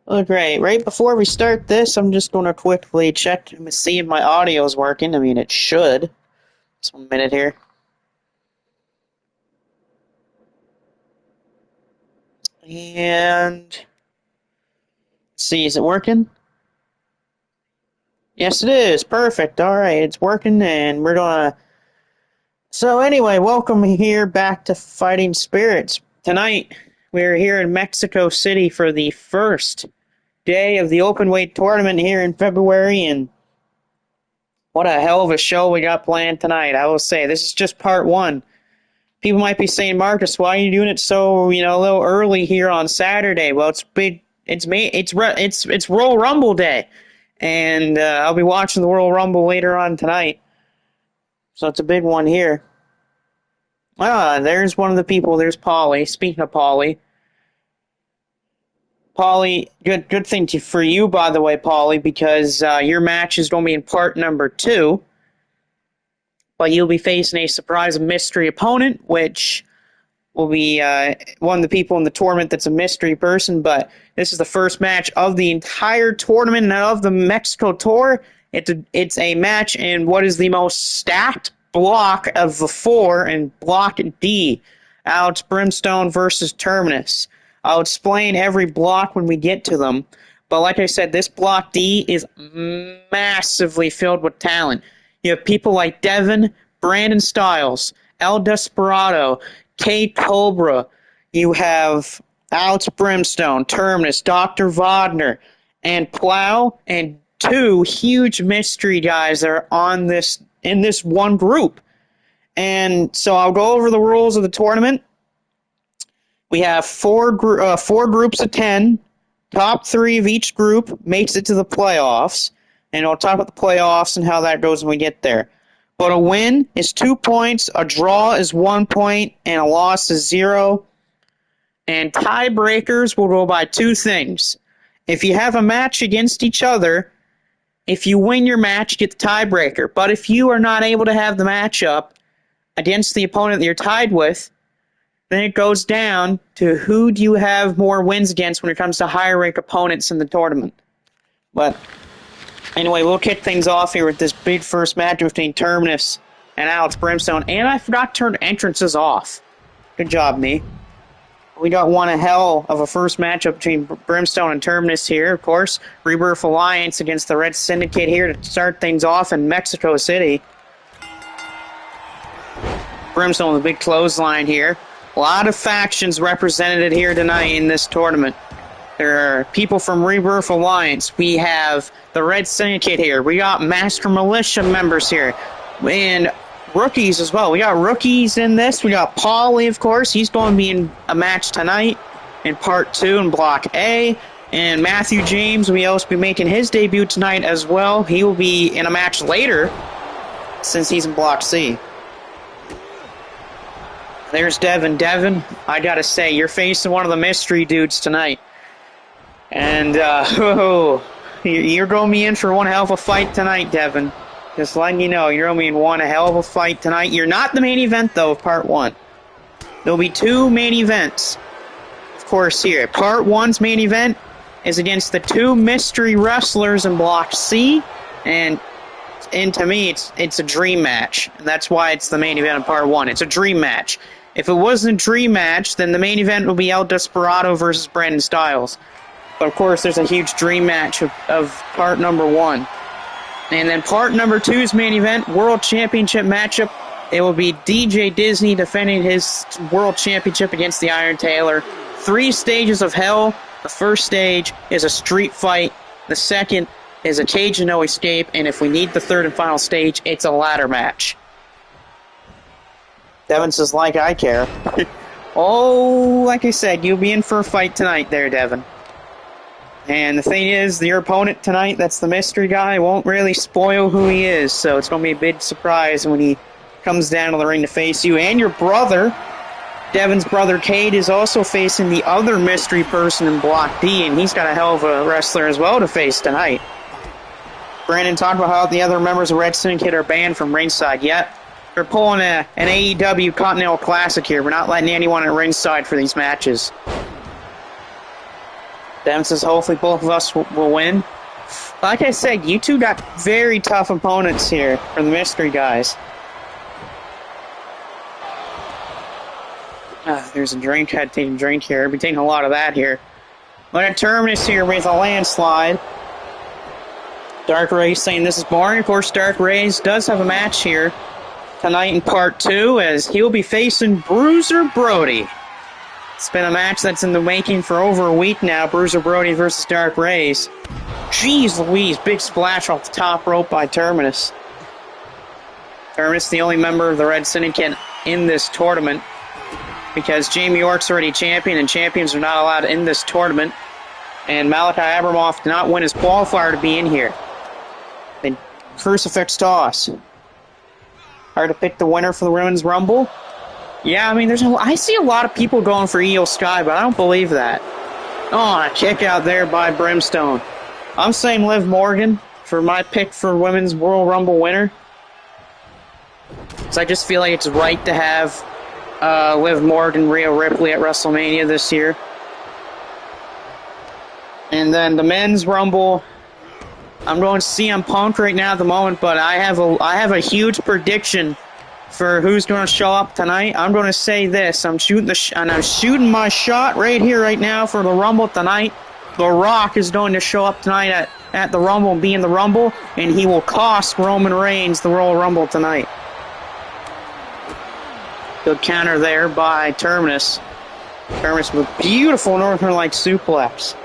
Oh, great. Right before we start this, I'm just going to quickly check to see if my audio is working. I mean, it should. Just 1 minute here. And let's see, is it working? Yes, it is. Perfect. All right, it's working, and we're gonna. So anyway, welcome here back to Fighting Spirits. Tonight, we're here in Mexico City for the first day of the Openweight tournament here in February, and what a hell of a show we got planned tonight. I will say, this is just part one. People might be saying, Marcus, why are you doing it so, a little early here on Saturday? Well, it's big. It's Royal Rumble Day, and I'll be watching the Royal Rumble later on tonight. So it's a big one here. There's one of the people. There's Polly. Speaking of Polly, good thing for you, by the way, Polly, because your match is going to be in part number 2. But you'll be facing a surprise mystery opponent, which will be one of the people in the tournament that's a mystery person. But this is the first match of the entire tournament and of the Mexico Tour. It's a match in what is the most stacked block of the 4 in Block D. Alex Brimstone versus Terminus. I'll explain every block when we get to them. But like I said, this Block D is massively filled with talent. You have people like Devin, Brandon Styles, El Desperado, Kate Cobra. You have Alex Brimstone, Terminus, Dr. Wagner, and Plow, and 2 huge mystery guys that are in this one group. And so I'll go over the rules of the tournament. We have four groups of 10. Top 3 of each group makes it to the playoffs. And I'll talk about the playoffs and how that goes when we get there. But a win is 2 points, a draw is 1 point, and a loss is 0. And tiebreakers will go by 2 things. If you have a match against each other, if you win your match, you get the tiebreaker. But if you are not able to have the matchup against the opponent that you're tied with, then it goes down to who do you have more wins against when it comes to higher rank opponents in the tournament. But anyway, we'll kick things off here with this big first match between Terminus and Alex Brimstone. And I forgot to turn entrances off. Good job, me. We got one hell of a first matchup between Brimstone and Terminus here, of course. Rebirth Alliance against the Red Syndicate here to start things off in Mexico City. Brimstone with a big clothesline here. A lot of factions represented here tonight in this tournament. There are people from Rebirth Alliance. We have the Red Syndicate here. We got Master Militia members here. And rookies as well. We got rookies in this. We got Paulie, of course. He's going to be in a match tonight in Part 2 in Block A. And Matthew James will also be making his debut tonight as well. He will be in a match later since he's in Block C. There's Devin. Devin, I gotta say, you're facing one of the mystery dudes tonight. And, you're going to be in for one hell of a fight tonight, Devin. Just letting you know, you're going to be in one hell of a fight tonight. You're not the main event, though, of Part 1. There'll be 2 main events, of course, here. Part 1's main event is against the 2 mystery wrestlers in Block C. And to me, it's a dream match. And that's why it's the main event of Part 1. It's a dream match. If it wasn't a dream match, then the main event will be El Desperado versus Brandon Styles. But of course, there's a huge dream match of part number 1. And then part number 2's main event, World Championship matchup. It will be DJ Disney defending his World Championship against the Iron Taylor. 3 stages of hell. The first stage is a street fight. The second is a cage and no escape. And if we need the third and final stage, it's a ladder match. Devin says, like I care. Oh, like I said, you'll be in for a fight tonight there, Devin. And the thing is, your opponent tonight, that's the mystery guy, won't really spoil who he is, so it's going to be a big surprise when he comes down to the ring to face you. And your brother, Devin's brother Cade, is also facing the other mystery person in Block D, and he's got a hell of a wrestler as well to face tonight. Brandon talked about how the other members of Red Syndicate are banned from ringside. Yet, we're pulling an AEW Continental Classic here. We're not letting anyone at ringside for these matches. Devin says hopefully both of us will win. Like I said, you two got very tough opponents here for the mystery guys. There's a drink. Had to take a drink here. I've been taking a lot of that here. Look at Terminus here with a landslide. Dark Rays saying this is boring. Of course, Dark Rays does have a match here tonight in part 2 as he'll be facing Bruiser Brody. It's been a match that's in the making for over a week now. Bruiser Brody versus Dark Rays. Jeez Louise, big splash off the top rope by Terminus. Terminus, the only member of the Red Syndicate in this tournament, because Jamie York's already champion, and champions are not allowed in this tournament. And Malachi Abramoff did not win his qualifier to be in here. Then Crucifix Toss. Hard to pick the winner for the Women's Rumble. Yeah, I mean, I see a lot of people going for Io Sky, but I don't believe that. Oh, a kick out there by Brimstone. I'm saying Liv Morgan for my pick for Women's Royal Rumble winner. So I just feel like it's right to have Liv Morgan, Rhea Ripley at WrestleMania this year. And then the Men's Rumble, I'm going to CM Punk right now at the moment, but I have a huge prediction for who's going to show up tonight. I'm going to say this: I'm shooting my shot right here, right now for the Rumble tonight. The Rock is going to show up tonight at the Rumble and be in the Rumble, and he will cost Roman Reigns the Royal Rumble tonight. Good counter there by Terminus. Terminus with a beautiful Northern-like suplex.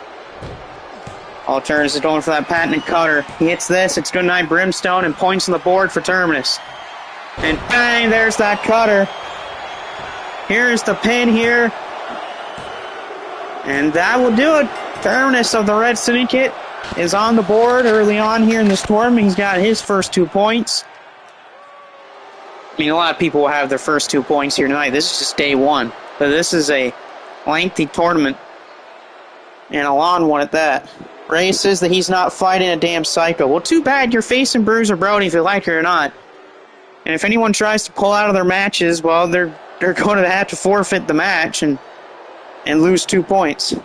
All Terminus is going for that patented cutter. He hits this. It's goodnight Brimstone and points on the board for Terminus. And bang, there's that cutter. Here's the pin here. And that will do it. Terminus of the Red Syndicate is on the board early on here in this tournament. He's got his first 2 points. I mean, a lot of people will have their first 2 points here tonight. This is just day 1. But this is a lengthy tournament. And a long one at that. Ray says that he's not fighting a damn psycho. Well, too bad you're facing Bruiser Brody if you like it or not. And if anyone tries to pull out of their matches, well, they're going to have to forfeit the match and lose 2 points.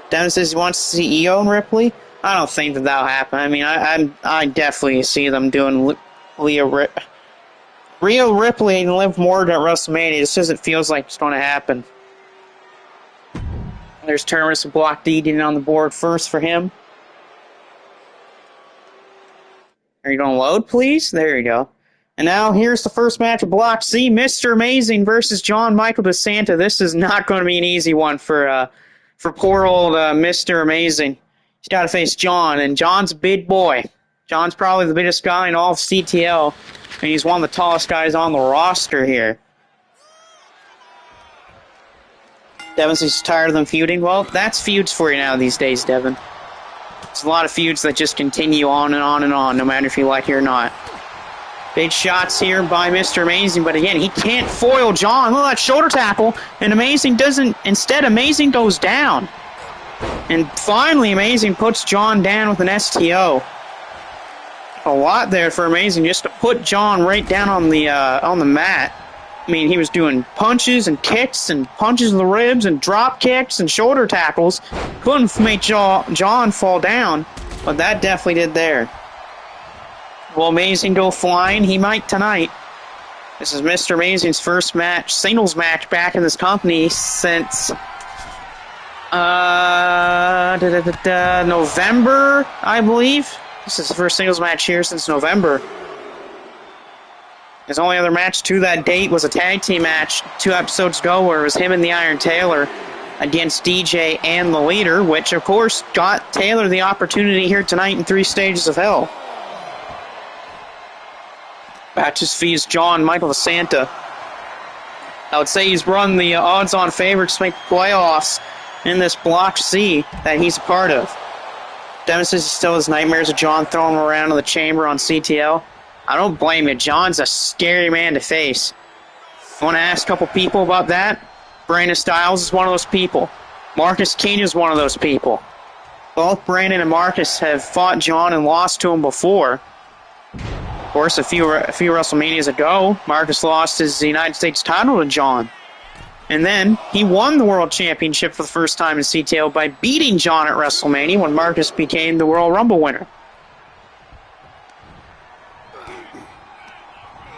Devin says he wants to see Io and Ripley. I don't think that'll happen. I mean, I definitely see them doing Rhea Ripley and Liv Morgan at WrestleMania. This doesn't feel like it's going to happen. There's Terminus and Block D getting on the board first for him. Are you going to load, please? There you go. And now here's the first match of Block C. Mr. Amazing versus John Michael DeSanta. This is not going to be an easy one for poor old Mr. Amazing. He's got to face John, and John's a big boy. John's probably the biggest guy in all of CTL, and he's one of the tallest guys on the roster here. Devin says he's tired of them feuding. Well, that's feuds for you now these days, Devin. There's a lot of feuds that just continue on and on and on, no matter if you like it or not. Big shots here by Mr. Amazing, but again, he can't foil John. Look at that shoulder tackle, and Amazing doesn't. Instead, Amazing goes down. And finally, Amazing puts John down with an STO. A lot there for Amazing just to put John right down on the mat. I mean, he was doing punches and kicks and punches in the ribs and drop kicks and shoulder tackles. Couldn't make John fall down, but that definitely did there. Will Amazing go flying? He might tonight. This is Mr. Amazing's first match, singles match back in this company since November, I believe. This is the first singles match here since November. His only other match to that date was a tag team match 2 episodes ago where it was him and the Iron Taylor against DJ and the Leader, which of course got Taylor the opportunity here tonight in 3 Stages of Hell. Matches fees John Michael DeSanta. I would say he's run the odds-on favorites to make the playoffs in this Block C that he's a part of. Devin says he still has nightmares of John throwing him around in the chamber on CTL. I don't blame you. John's a scary man to face. I want to ask a couple people about that. Brandon Styles is one of those people. Marcus King is one of those people. Both Brandon and Marcus have fought John and lost to him before. Of course, a few WrestleManias ago, Marcus lost his United States title to John. And then he won the World Championship for the first time in CTO by beating John at WrestleMania when Marcus became the Royal Rumble winner.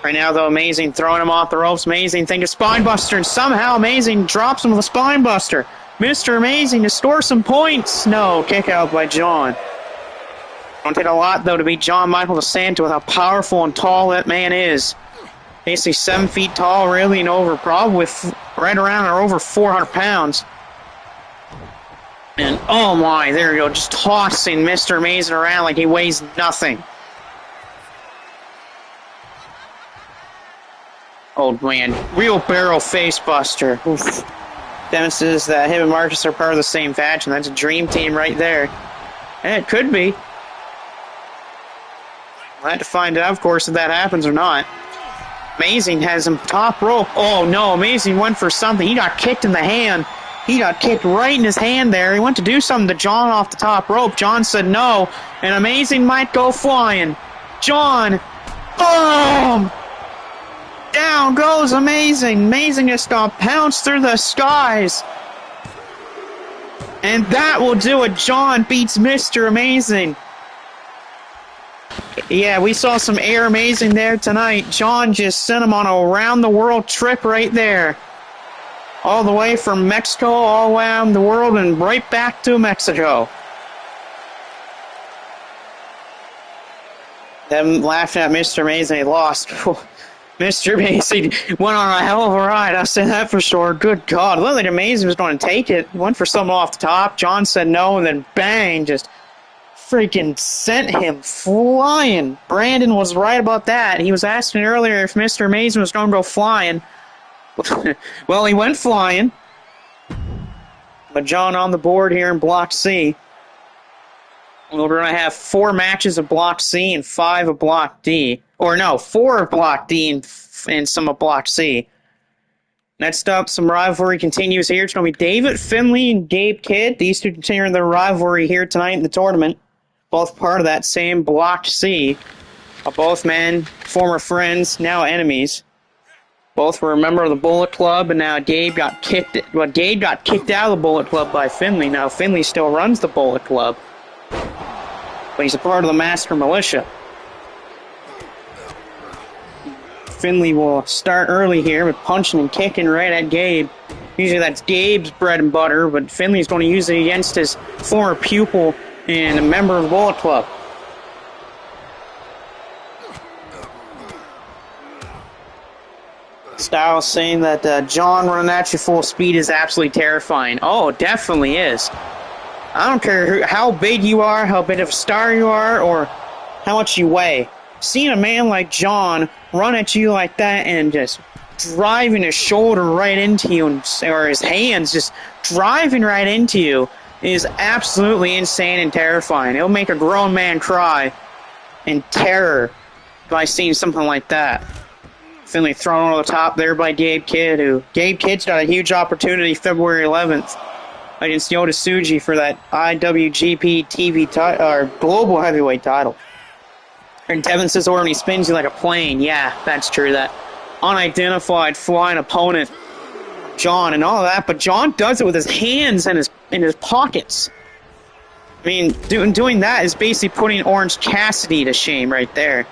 Right now, though, Amazing throwing him off the ropes. Amazing think of Spinebuster, and somehow Amazing drops him with a Spinebuster. Mr. Amazing to score some points. No, kick out by John. Don't take a lot, though, to beat John Michael DeSanto with how powerful and tall that man is. Basically 7 feet tall, really, and over, probably right around or over 400 pounds. And, oh my, there you go, just tossing Mr. Amazing around like he weighs nothing. Oh man, wheelbarrow facebuster. Oof. Demonstrates that him and Marcus are part of the same faction. That's a dream team right there. And it could be. We'll have to find out, of course, if that happens or not. Amazing has him top rope. Oh no, Amazing went for something. He got kicked in the hand. He got kicked right in his hand there. He went to do something to John off the top rope. John said no, and Amazing might go flying. John, boom! Down goes Amazing. Amazing just got pounced through the skies. And that will do it. John beats Mr. Amazing. Yeah, we saw some Air Amazing there tonight. John just sent him on a around-the-world trip right there. All the way from Mexico, all around the world, and right back to Mexico. Them laughing at Mr. Amazing, he lost. Mr. Amazing went on a hell of a ride, I'll say that for sure. Good God. It looked like Amazing was going to take it. Went for something off the top. John said no, and then bang, just freaking sent him flying. Brandon was right about that. He was asking earlier if Mr. Amazing was going to go flying. Well, he went flying. But John on the board here in Block C. We're going to have 4 matches of Block C and 5 of Block D. Or no, 4 of Block D and some of Block C. Next up, some rivalry continues here. It's going to be David Finlay and Gabe Kidd. These two continuing their rivalry here tonight in the tournament. Both part of that same Block C. Both men, former friends, now enemies. Both were a member of the Bullet Club, and now Gabe got kicked. Well, Gabe got kicked out of the Bullet Club by Finlay. Now Finlay still runs the Bullet Club, but he's a part of the Master Militia. Finlay will start early here with punching and kicking right at Gabe. Usually that's Gabe's bread and butter, but Finlay's going to use it against his former pupil and a member of the Bullet Club. Styles saying that John running at you full speed is absolutely terrifying. Oh, it definitely is. I don't care how big you are, how big of a star you are, or how much you weigh. Seeing a man like John run at you like that and just driving his shoulder right into you, or his hands just driving right into you, is absolutely insane and terrifying. It'll make a grown man cry in terror by seeing something like that. Finlay thrown over the top there by Gabe Kidd, Gabe Kidd's got a huge opportunity February 11th against Yota Tsuji for that IWGP TV title, or Global Heavyweight title. And Devin says, or when he spins you like a plane. Yeah, that's true. That unidentified flying opponent, John, and all of that. But John does it with his hands and in his pockets. I mean, doing that is basically putting Orange Cassidy to shame right there.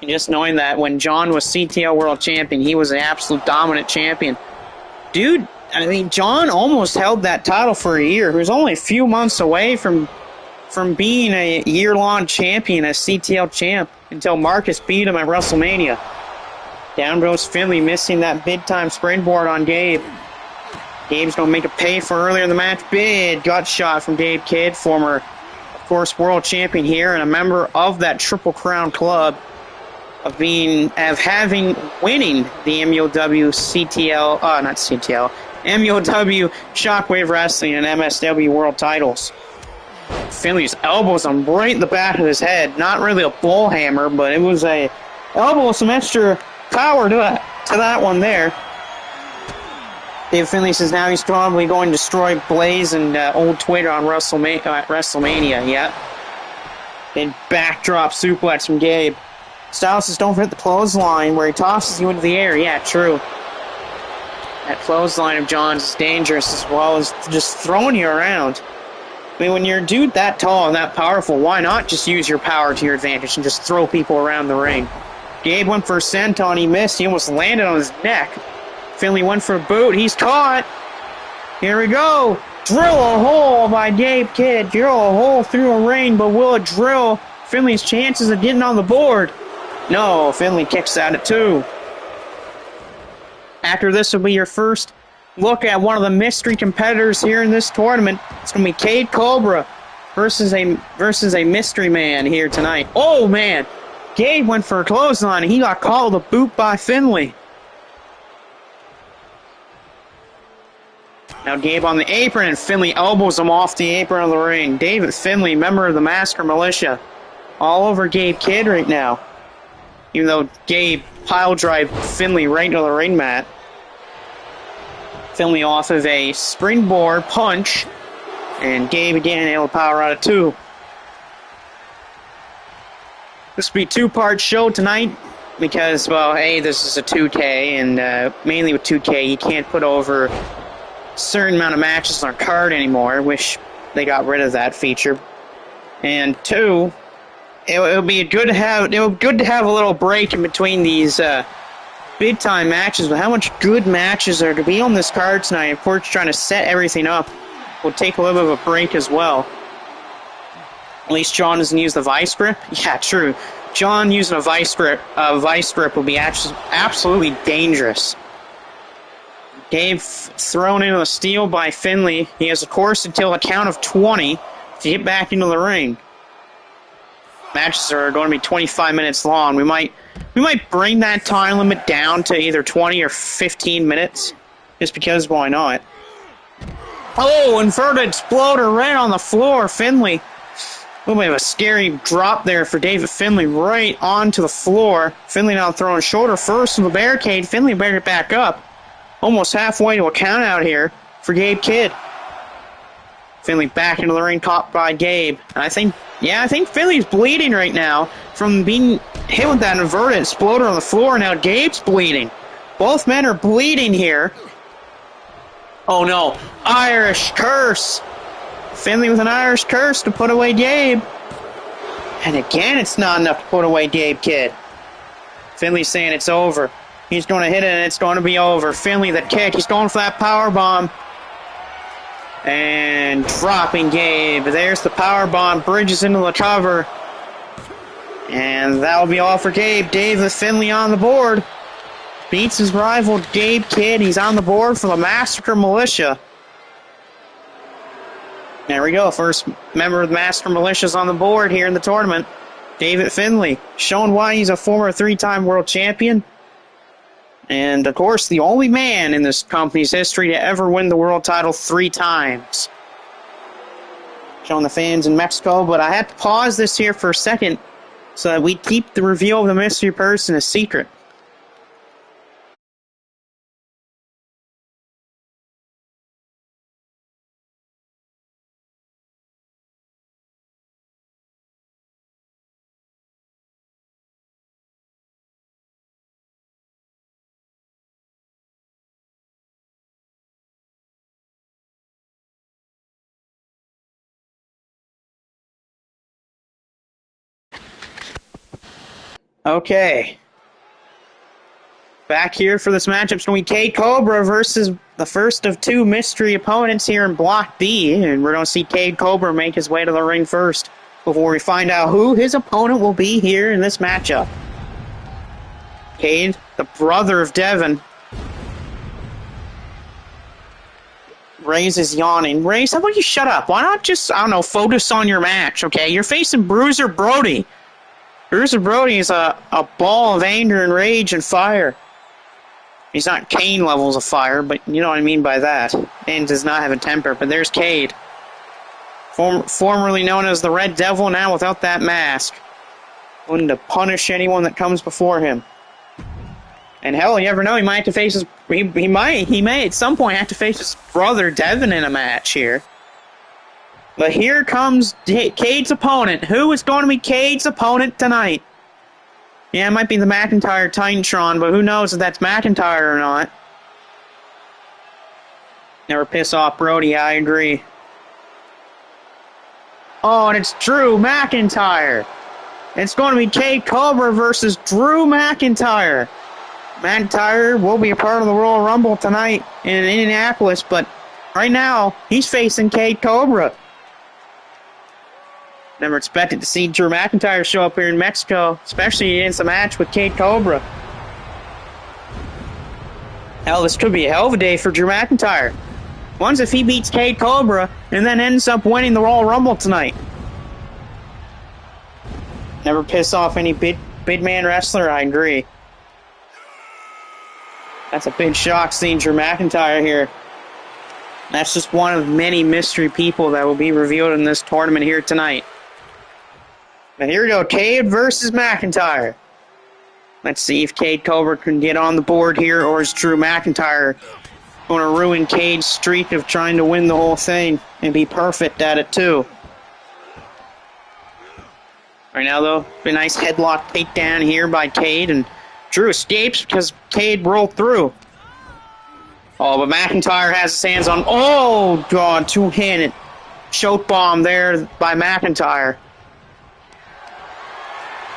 And just knowing that when John was CTO World Champion, he was an absolute dominant champion. Dude, I mean, John almost held that title for a year. He was only a few months away from being a year-long champion as CTL champ until Marcus beat him at WrestleMania. Down goes Finlay, missing that big-time springboard on Gabe. Gabe's going to make a pay for earlier in the match. Big gut shot from Gabe Kidd, former, of course, world champion here and a member of that Triple Crown Club of winning the MUOW CTL, not CTL, MUOW Shockwave Wrestling and MSW World titles. Finley's elbows him right in the back of his head. Not really a bull hammer, but it was a elbow with some extra power to that one there. Dave Finlay says now he's probably going to destroy Blaze and Old Twitter on WrestleMania. Yeah. Then backdrop suplex from Gabe. Styles says don't forget the clothesline where he tosses you into the air. Yeah, true. That clothesline of John's is dangerous as well as just throwing you around. I mean, when you're a dude that tall and that powerful, why not just use your power to your advantage and just throw people around the ring? Gabe went for a senton, he missed, he almost landed on his neck. Finley went for a boot, he's caught! Here we go! Drill a hole by Gabe Kidd. Drill a hole through a ring, but will it drill Finley's chances of getting on the board? No, Finley kicks out at 2. After this will be your first look at one of the mystery competitors here in this tournament. It's going to be Cade Cobra versus a mystery man here tonight. Oh, man! Gabe went for a clothesline, and he got called a boot by Finley. Now Gabe on the apron, and Finley elbows him off the apron of the ring. David Finley, member of the Masker Militia, all over Gabe Kidd right now. Even though Gabe pile-drive Finley right into the ring mat. Finley off of a springboard punch, and Gabe again able to power out of 2. This will be a 2-part show tonight because, well, A, this is a 2K, and mainly with 2K, you can't put over a certain amount of matches on a card anymore. I wish they got rid of that feature. And 2, it would be good to have a little break in between these big time matches. But how much good matches are to be on this card tonight? Of course, trying to set everything up. We'll take a little bit of a break as well. At least John doesn't use the vice grip. Yeah, true. John using a vice grip will be absolutely dangerous. Gabe thrown into the steel by Finley. He has a course until a count of 20 to get back into the ring. Matches are going to be 25 minutes long. We might bring that time limit down to either 20 or 15 minutes, just because why not? Oh, inverted exploder right on the floor. Finley. A little bit of a scary drop there for David Finley right onto the floor. Finley now throwing shoulder first from the barricade. Finley better get back up. Almost halfway to a count out here for Gabe Kidd. Finley back into the ring, caught by Gabe. And I think Finley's bleeding right now from being hit with that inverted exploder on the floor. Now Gabe's bleeding. Both men are bleeding here. Oh no, Irish curse. Finley with an Irish curse to put away Gabe. And again, it's not enough to put away Gabe Kidd. Finley's saying it's over. He's going to hit it and it's going to be over. Finley, the kick. He's going for that power bomb. And dropping Gabe. There's the power bomb. Bridges into the cover. And that'll be all for Gabe. David Finley on the board. Beats his rival Gabe Kidd. He's on the board for the Massacre Militia. There we go. First member of the Master Militia's on the board here in the tournament. David Finley. Showing why he's a former 3-time world champion. And, of course, the only man in this company's history to ever win the world title 3 times. Showing the fans in Mexico. But I had to pause this here for a second so that we keep the reveal of the mystery person a secret. Okay. Back here for this matchup. It's going to be Cade Cobra versus the first of 2 mystery opponents here in Block B. And we're going to see Cade Cobra make his way to the ring first before we find out who his opponent will be here in this matchup. Cade, the brother of Devin. Ray's is yawning. Ray, how about you shut up? Why not just, I don't know, focus on your match, okay? You're facing Bruiser Brody. Bruiser Brody is a ball of anger and rage and fire. He's not Kane levels of fire, but you know what I mean by that. And does not have a temper, but there's Cade. Formerly known as the Red Devil, now without that mask. Willing to punish anyone that comes before him. And hell, you never know, he might have to face his... He may at some point have to face his brother Devin in a match here. But here comes Cade's opponent. Who is going to be Cade's opponent tonight? Yeah, it might be the McIntyre Titantron, but who knows if that's McIntyre or not. Never piss off Brody, I agree. Oh, and it's Drew McIntyre. It's going to be Cade Cobra versus Drew McIntyre. McIntyre will be a part of the Royal Rumble tonight in Indianapolis, but right now, he's facing Cade Cobra. Never expected to see Drew McIntyre show up here in Mexico, especially against a match with Cade Cobra. Hell, this could be a hell of a day for Drew McIntyre. Once if he beats Cade Cobra and then ends up winning the Royal Rumble tonight. Never piss off any big man wrestler, I agree. That's a big shock seeing Drew McIntyre here. That's just one of many mystery people that will be revealed in this tournament here tonight. But here we go, Cade versus McIntyre. Let's see if Cade Cobra can get on the board here, or is Drew McIntyre going to ruin Cade's streak of trying to win the whole thing and be perfect at it too. Right now though, a nice headlock takedown here by Cade, and Drew escapes because Cade rolled through. Oh, but McIntyre has his hands on, oh god, two-handed choke bomb there by McIntyre.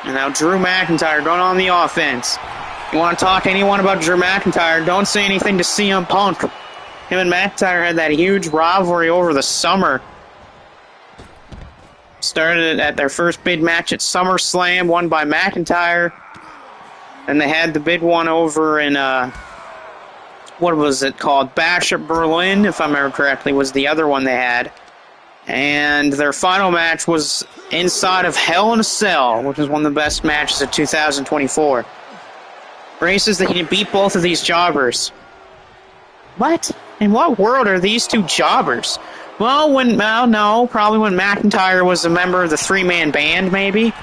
And now Drew McIntyre going on the offense. You want to talk to anyone about Drew McIntyre, don't say anything to CM Punk. Him and McIntyre had that huge rivalry over the summer. Started at their first big match at SummerSlam, won by McIntyre. And they had the big one over in, what was it called? Bash at Berlin, if I remember correctly, was the other one they had. And their final match was inside of Hell in a Cell, which is one of the best matches of 2024. Ray says that he can beat both of these jobbers. What? In what world are these two jobbers? Well, no, probably when McIntyre was a member of the three-man band, maybe.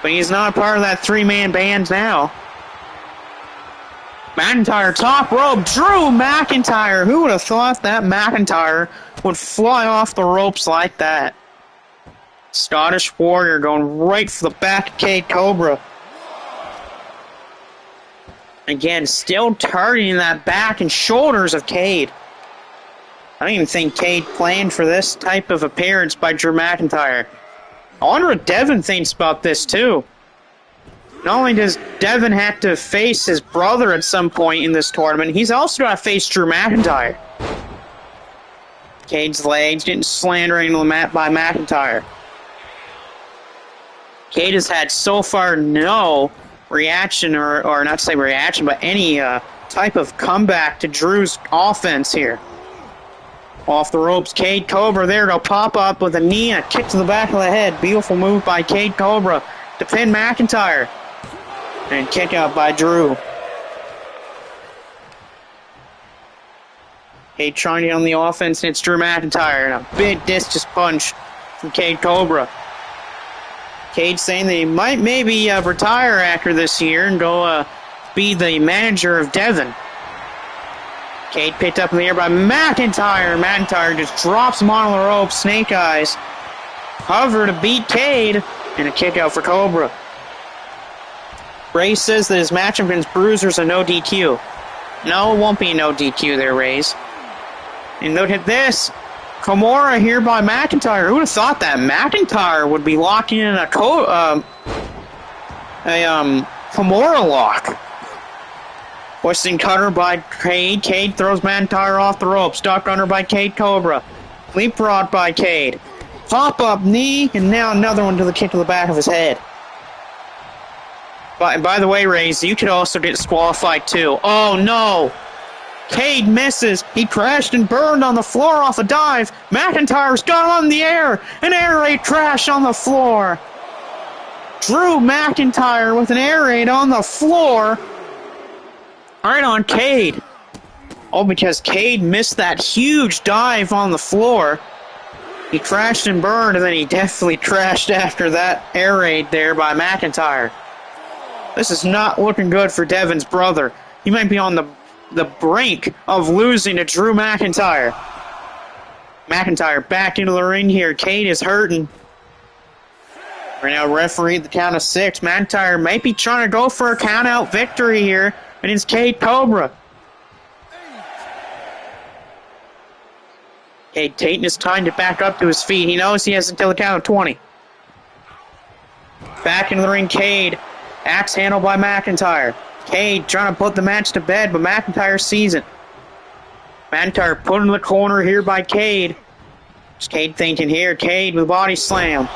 But he's not a part of that three-man band now. McIntyre top rope, Drew McIntyre. Who would have thought that McIntyre would fly off the ropes like that? Scottish Warrior going right for the back of Cade Cobra. Again, still targeting that back and shoulders of Cade. I don't even think Cade planned for this type of appearance by Drew McIntyre. I wonder what Devin thinks about this, too. Not only does Devin have to face his brother at some point in this tournament, he's also got to face Drew McIntyre. Cade's legs getting slandered into the mat by McIntyre. Cade has had so far no reaction, or not to say reaction, but any type of comeback to Drew's offense here. Off the ropes, Cade Cobra there to pop up with a knee and a kick to the back of the head. Beautiful move by Cade Cobra to pin McIntyre. And kick out by Drew. Cade trying to get on the offense, and it's Drew McIntyre. And a big discus punch from Cade Cobra. Cade saying that he might maybe retire after this year and go be the manager of Devin. Cade picked up in the air by McIntyre. McIntyre just drops him on the rope. Snake Eyes. Hover to beat Cade. And a kick out for Cobra. Ray says that his matchup against Bruiser's a no DQ. No, it won't be a no DQ there, Rays. And look at this. Kimura here by McIntyre. Who would have thought that McIntyre would be locking in a Kimura lock? Hoisting cutter by Cade. Cade throws McIntyre off the ropes. Duck under by Cade Cobra. Leapfrog by Cade. Pop-up knee, and now another one to the kick to the back of his head. By the way, Rays, you could also get disqualified too. Oh no! Cade misses. He crashed and burned on the floor off a dive. McIntyre's got him on the air. An air raid crash on the floor. Drew McIntyre with an air raid on the floor. Right on Cade. Oh, because Cade missed that huge dive on the floor. He crashed and burned, and then he definitely crashed after that air raid there by McIntyre. This is not looking good for Devin's brother. He might be on the brink of losing to Drew McIntyre. McIntyre back into the ring here. Cade is hurting. Right now, referee at the count of 6. McIntyre might be trying to go for a count-out victory here against Cade Cobra. Cade taking his time to back up to his feet. He knows he has until the count of 20. Back into the ring, Cade. Axe handled by McIntyre. Cade trying to put the match to bed, but McIntyre sees it. McIntyre put in the corner here by Cade. What's Cade thinking here? Cade with a body slam.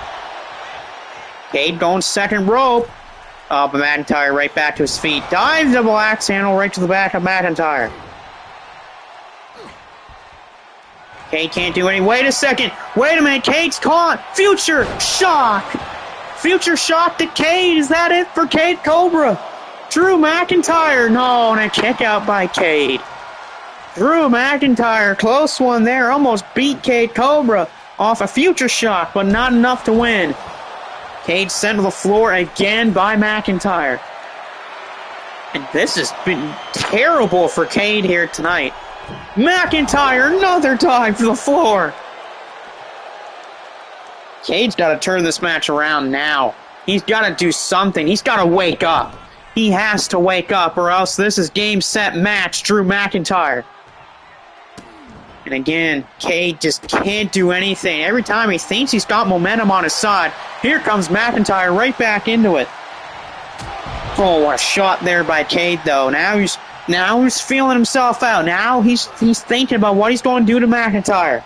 Cade going second rope. But McIntyre right back to his feet. Dives double axe handle right to the back of McIntyre. Cade can't do any. Wait a second. Wait a minute. Cade's caught. Future shock. Future shock to Cade. Is that it for Cade Cobra? Drew McIntyre. No, and a kick out by Cade. Drew McIntyre. Close one there. Almost beat Cade Cobra off a future shock, but not enough to win. Cade sent to the floor again by McIntyre. And this has been terrible for Cade here tonight. McIntyre, another dive to the floor. Cade's got to turn this match around now. He's got to do something. He's got to wake up. He has to wake up, or else this is game, set, match, Drew McIntyre. And again, Cade just can't do anything. Every time he thinks he's got momentum on his side, here comes McIntyre right back into it. Oh, what a shot there by Cade, though. Now he's feeling himself out. Now he's thinking about what he's going to do to McIntyre.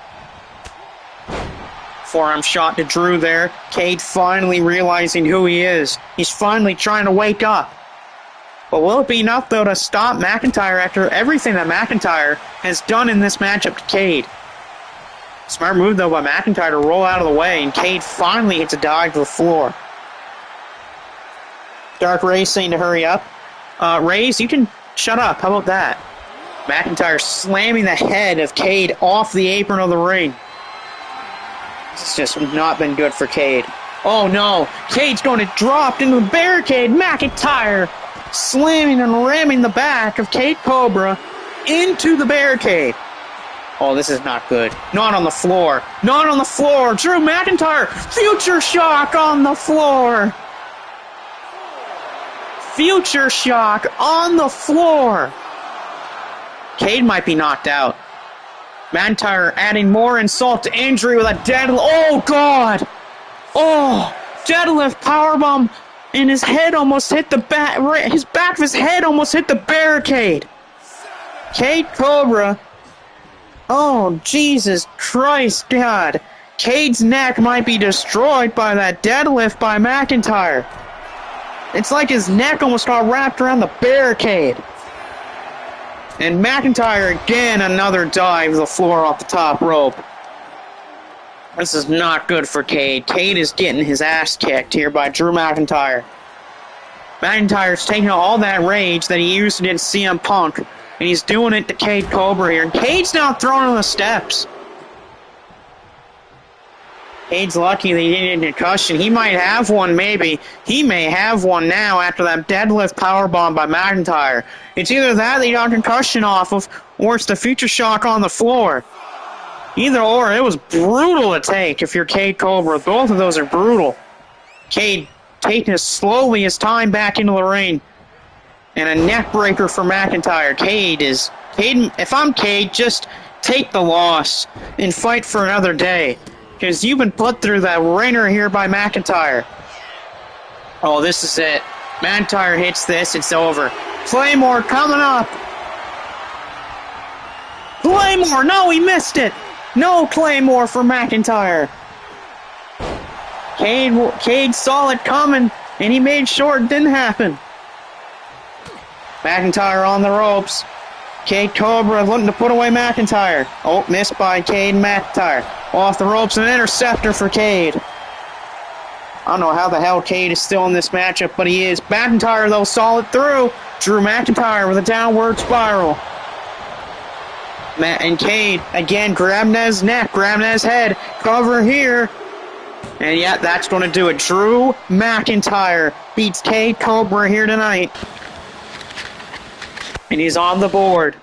Forearm shot to Drew there. Cade finally realizing who he is. He's finally trying to wake up. But will it be enough, though, to stop McIntyre after everything that McIntyre has done in this matchup to Cade? Smart move, though, by McIntyre to roll out of the way, and Cade finally hits a dive to the floor. Dark Ray's saying to hurry up. Rays, you can shut up. How about that? McIntyre slamming the head of Cade off the apron of the ring. This has just not been good for Cade. Oh, no. Cade's going to drop into the barricade. McIntyre slamming and ramming the back of Cade Cobra into the barricade. Oh, this is not good. Not on the floor. Not on the floor. Drew McIntyre. Future shock on the floor. Future shock on the floor. Cade might be knocked out. McIntyre adding more insult to injury with a deadlift. Oh, God. Oh, deadlift powerbomb. And his head almost hit the back. His back of his head almost hit the barricade. Cade Cobra. Oh, Jesus Christ, God. Cade's neck might be destroyed by that deadlift by McIntyre. It's like his neck almost got wrapped around the barricade. And McIntyre again, another dive to the floor off the top rope. This is not good for Cade. Cade is getting his ass kicked here by Drew McIntyre. McIntyre's taking all that rage that he used against CM Punk, and he's doing it to Cade Cobra here. And Cade's now throwing on the steps. Cade's lucky that he didn't get a concussion. He might have one, maybe. He may have one now after that deadlift powerbomb by McIntyre. It's either that he got a concussion off of, or it's the future shock on the floor. Either or, it was brutal to take if you're Cade Cobra. Both of those are brutal. Cade taking his time back into the ring. And a neck breaker for McIntyre. Cade, if I'm Cade, just take the loss and fight for another day. Because you've been put through that ringer here by McIntyre. Oh, this is it. McIntyre hits this, it's over. Claymore coming up. Claymore, no, he missed it. No Claymore for McIntyre. Cade saw it coming, and he made sure it didn't happen. McIntyre on the ropes. Cade Cobra looking to put away McIntyre. Oh, missed by Cade and McIntyre. Off the ropes, an interceptor for Cade. I don't know how the hell Cade is still in this matchup, but he is. McIntyre, though, saw it through. Drew McIntyre with a downward spiral. And Cade, again, grabbing at his neck, grabbing at his head. Cover here. And yeah, that's going to do it. Drew McIntyre beats Cade Cobra here tonight. And he's on the board.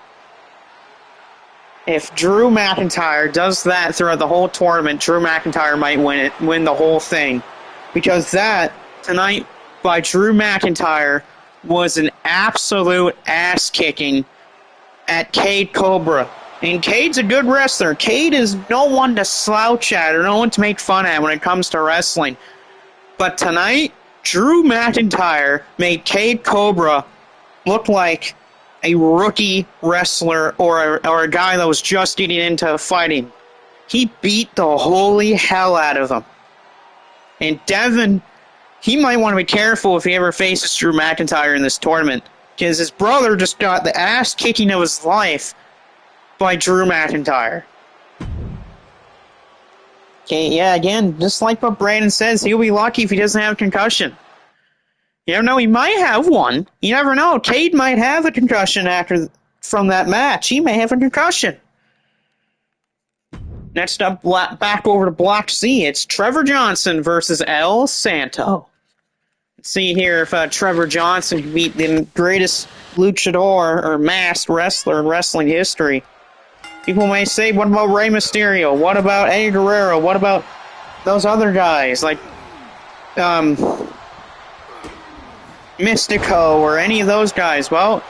If Drew McIntyre does that throughout the whole tournament, Drew McIntyre might win the whole thing. because that, tonight, by Drew McIntyre, was an absolute ass-kicking at Cade Cobra. And Cade's a good wrestler. Cade is no one to slouch at or no one to make fun at when it comes to wrestling. But tonight, Drew McIntyre made Cade Cobra look like a rookie wrestler or a guy that was just getting into fighting. He beat the holy hell out of him. And Devin, he might want to be careful if he ever faces Drew McIntyre in this tournament, because his brother just got the ass kicking of his life by Drew McIntyre. Okay, yeah, again, just like what Brandon says, he'll be lucky if he doesn't have a concussion. You never know, he might have one. You never know. Cade might have a concussion from that match. He may have a concussion. Next up, back over to Block C, it's Trevor Johnson versus El Santo. Let's see here if Trevor Johnson can beat the greatest luchador or masked wrestler in wrestling history. People may say, what about Rey Mysterio? What about Eddie Guerrero? What about those other guys like Mystico or any of those guys? Well,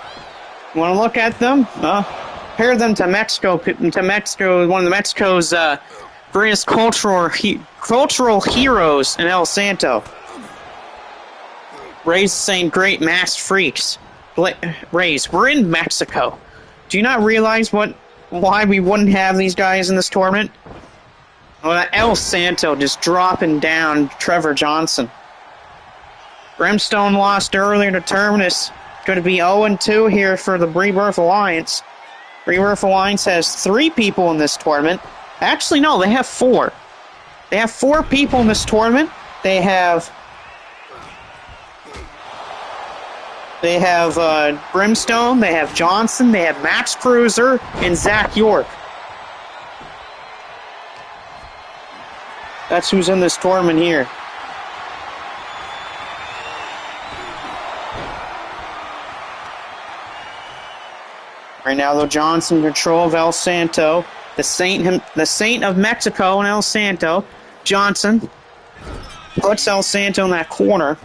you want to look at them? Compare them to Mexico. One of Mexico's greatest cultural heroes in El Santo. Ray's saying great masked freaks. Ray's, we're in Mexico. Do you not realize why we wouldn't have these guys in this tournament? Well, El Santo just dropping down Trevor Johnson. Brimstone lost earlier to Terminus. Going to be 0-2 here for the Rebirth Alliance. Rebirth Alliance has 3 people in this tournament. Actually, no, they have 4. They have 4 people in this tournament. They have Brimstone, they have Johnson, they have Max Cruiser, and Zach York. That's who's in this tournament here. Right now, though, Johnson in control of El Santo. The Saint of Mexico and El Santo. Johnson puts El Santo in that corner.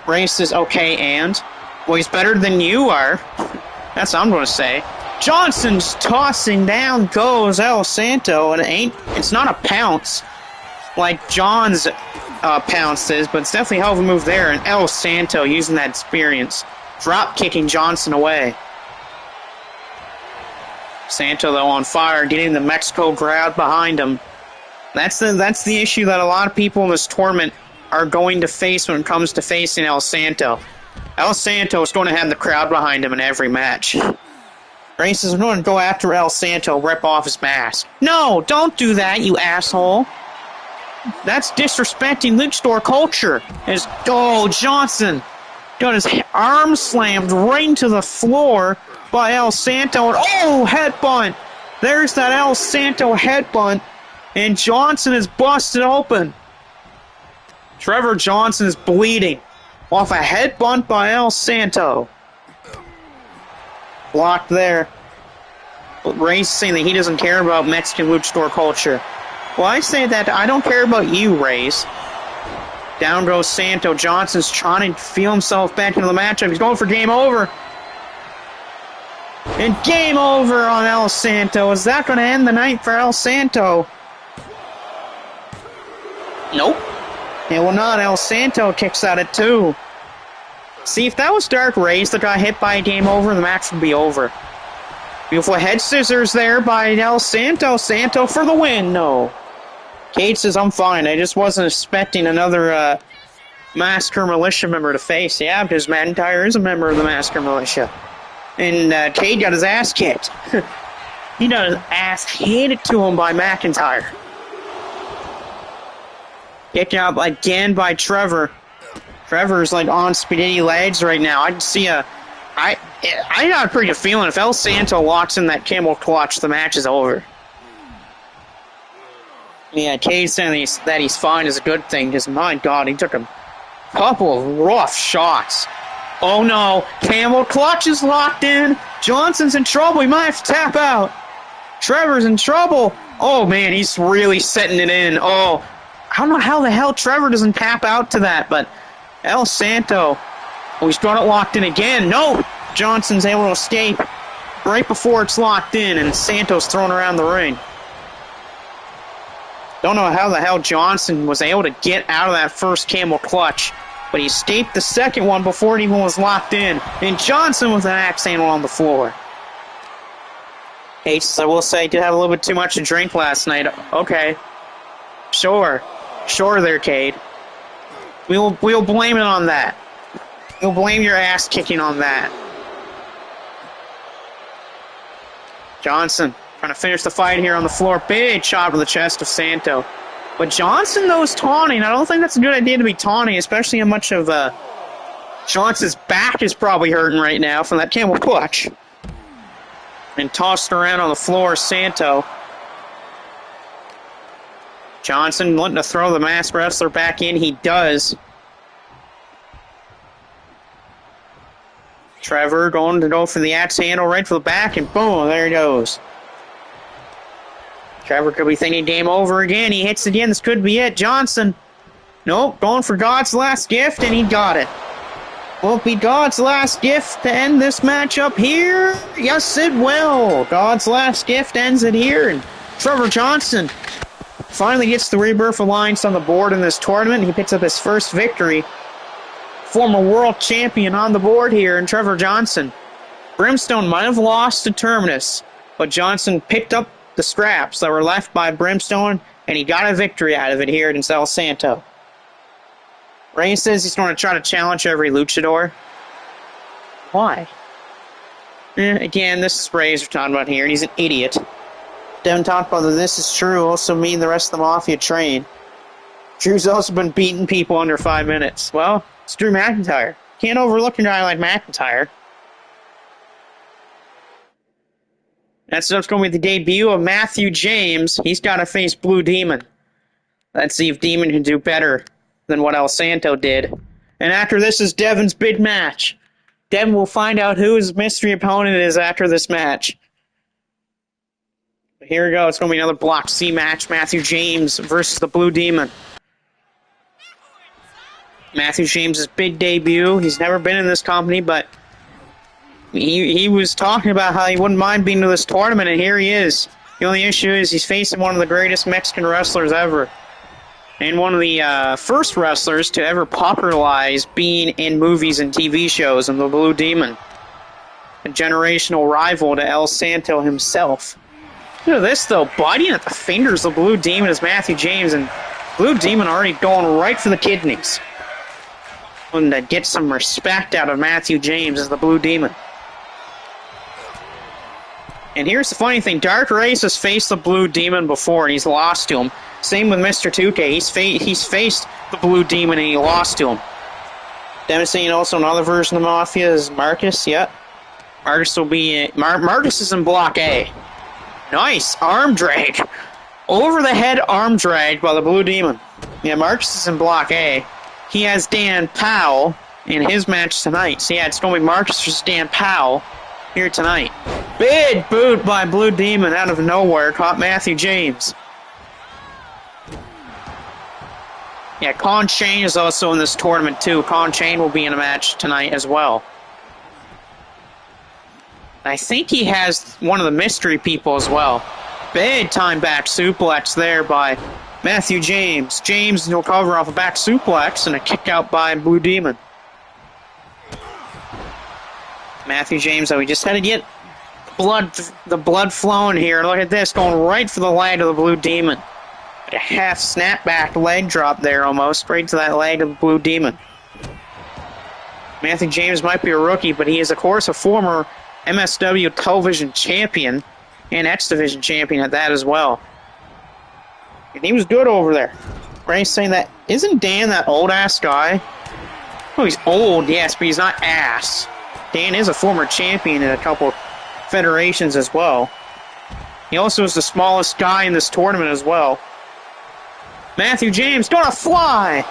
Ray says, okay, and? Well, he's better than you are. That's what I'm going to say. Johnson's tossing down goes El Santo, and it's not a pounce like John's pounce is, but it's definitely a hell of a move there, and El Santo using that experience, drop-kicking Johnson away. Santo, though, on fire, getting the Mexico crowd behind him. That's the issue that a lot of people in this tournament are going to face when it comes to facing El Santo. El Santo is going to have the crowd behind him in every match. Ray says, I'm going to go after El Santo, rip off his mask. No, don't do that, you asshole. That's disrespecting luchador culture. Johnson got his arm slammed right into the floor by El Santo. And, headbutt. There's that El Santo headbutt. And Johnson is busted open. Trevor Johnson is bleeding off a headbutt by El Santo. Blocked there. Ray's saying that he doesn't care about Mexican luchador culture. Well, I say that I don't care about you, Rays. Down goes Santo. Johnson's trying to feel himself back into the matchup. He's going for game over. And game over on El Santo. Is that going to end the night for El Santo? Nope. It will not. El Santo kicks out at 2. See, if that was Dark Rays that got hit by a game over, the match would be over. Beautiful head scissors there by El Santo. Santo for the win. No. Cade says, I'm fine. I just wasn't expecting another Massacre Militia member to face. Yeah, because McIntyre is a member of the Massacre Militia. And Cade got his ass kicked. He got his ass handed to him by McIntyre. Kicked out again by Trevor. Trevor's like on spaghetti legs right now. I can see I got a pretty good feeling if El Santo locks in that camel clutch, the match is over. Yeah, Cade saying that he's fine is a good thing, because my God, he took a couple of rough shots. Oh no, camel clutch is locked in. Johnson's in trouble, he might have to tap out. Trevor's in trouble. Oh man, he's really setting it in. Oh, I don't know how the hell Trevor doesn't tap out to that, but El Santo, oh, he's got it locked in again. No! Johnson's able to escape right before it's locked in, and Santos thrown around the ring. Don't know how the hell Johnson was able to get out of that first camel clutch, but he escaped the second one before it even was locked in, and Johnson with an axe handle on the floor. Aces, I will say, did have a little bit too much to drink last night. Okay. Sure there, Cade. We'll blame it on that. We'll blame your ass kicking on that. Johnson trying to finish the fight here on the floor. Big shot to the chest of Santo. But Johnson, though, is taunting. I don't think that's a good idea to be taunting, especially how much of Johnson's back is probably hurting right now from that camel clutch. And tossed around on the floor, Santo. Johnson wanting to throw the masked wrestler back in. He does. Trevor going to go for the axe handle right for the back, and boom, there he goes. Trevor could be thinking game over again. He hits again. This could be it. Johnson. Nope, going for God's last gift, and he got it. Will it be God's last gift to end this matchup here? Yes, it will. God's last gift ends it here, and Trevor Johnson finally gets the Rebirth Alliance on the board in this tournament. He picks up his first victory. Former world champion on the board here, and Trevor Johnson. Brimstone might have lost to Terminus, but Johnson picked up the scraps that were left by Brimstone, and he got a victory out of it here at El Santo. Ray says he's going to try to challenge every luchador. Why? Again, this is Ray's we're talking about here, and he's an idiot. Devin talked about that this is true, also me and the rest of the Mafia train. Drew's also been beating people under 5 minutes. Well, it's Drew McIntyre. Can't overlook a guy like McIntyre. That's going to be the debut of Matthew James. He's got to face Blue Demon. Let's see if Demon can do better than what El Santo did. And after this is Devin's big match. Devin will find out who his mystery opponent is after this match. But here we go. It's going to be another Block C match. Matthew James versus the Blue Demon. Matthew James' big debut. He's never been in this company, but he was talking about how he wouldn't mind being to this tournament, and here he is. The only issue is he's facing one of the greatest Mexican wrestlers ever. And one of the first wrestlers to ever popularize being in movies and TV shows, and the Blue Demon. A generational rival to El Santo himself. Look at this, though. Biting at the fingers of Blue Demon is Matthew James, and Blue Demon already going right for the kidneys. And to get some respect out of Matthew James as the Blue Demon. And here's the funny thing. Dark Race has faced the Blue Demon before, and he's lost to him. Same with Mr. 2K. He's faced the Blue Demon, and he lost to him. Devastating also another version of Mafia is Marcus. Yep. Marcus will be... Marcus is in Block A. Nice. Arm drag. Over the head arm drag by the Blue Demon. Yeah, Marcus is in Block A. He has Dan Powell in his match tonight. So yeah, it's going to be Marcus versus Dan Powell here tonight. Big boot by Blue Demon out of nowhere. Caught Matthew James. Yeah, Con Chain is also in this tournament too. Con Chain will be in a match tonight as well. I think he has one of the mystery people as well. Big time back suplex there by Matthew James. James will cover off a back suplex and a kick out by Blue Demon. Matthew James, though, he just had to get the blood flowing here. Look at this, going right for the leg of the Blue Demon. Like a half snapback leg drop there almost, straight to that leg of the Blue Demon. Matthew James might be a rookie, but he is, of course, a former MSW television champion and X Division champion at that as well. And he was good over there. Ray's saying that, isn't Dan that old-ass guy? Oh, he's old, yes, but he's not ass. Dan is a former champion in a couple federations as well. He also is the smallest guy in this tournament as well. Matthew James gonna fly!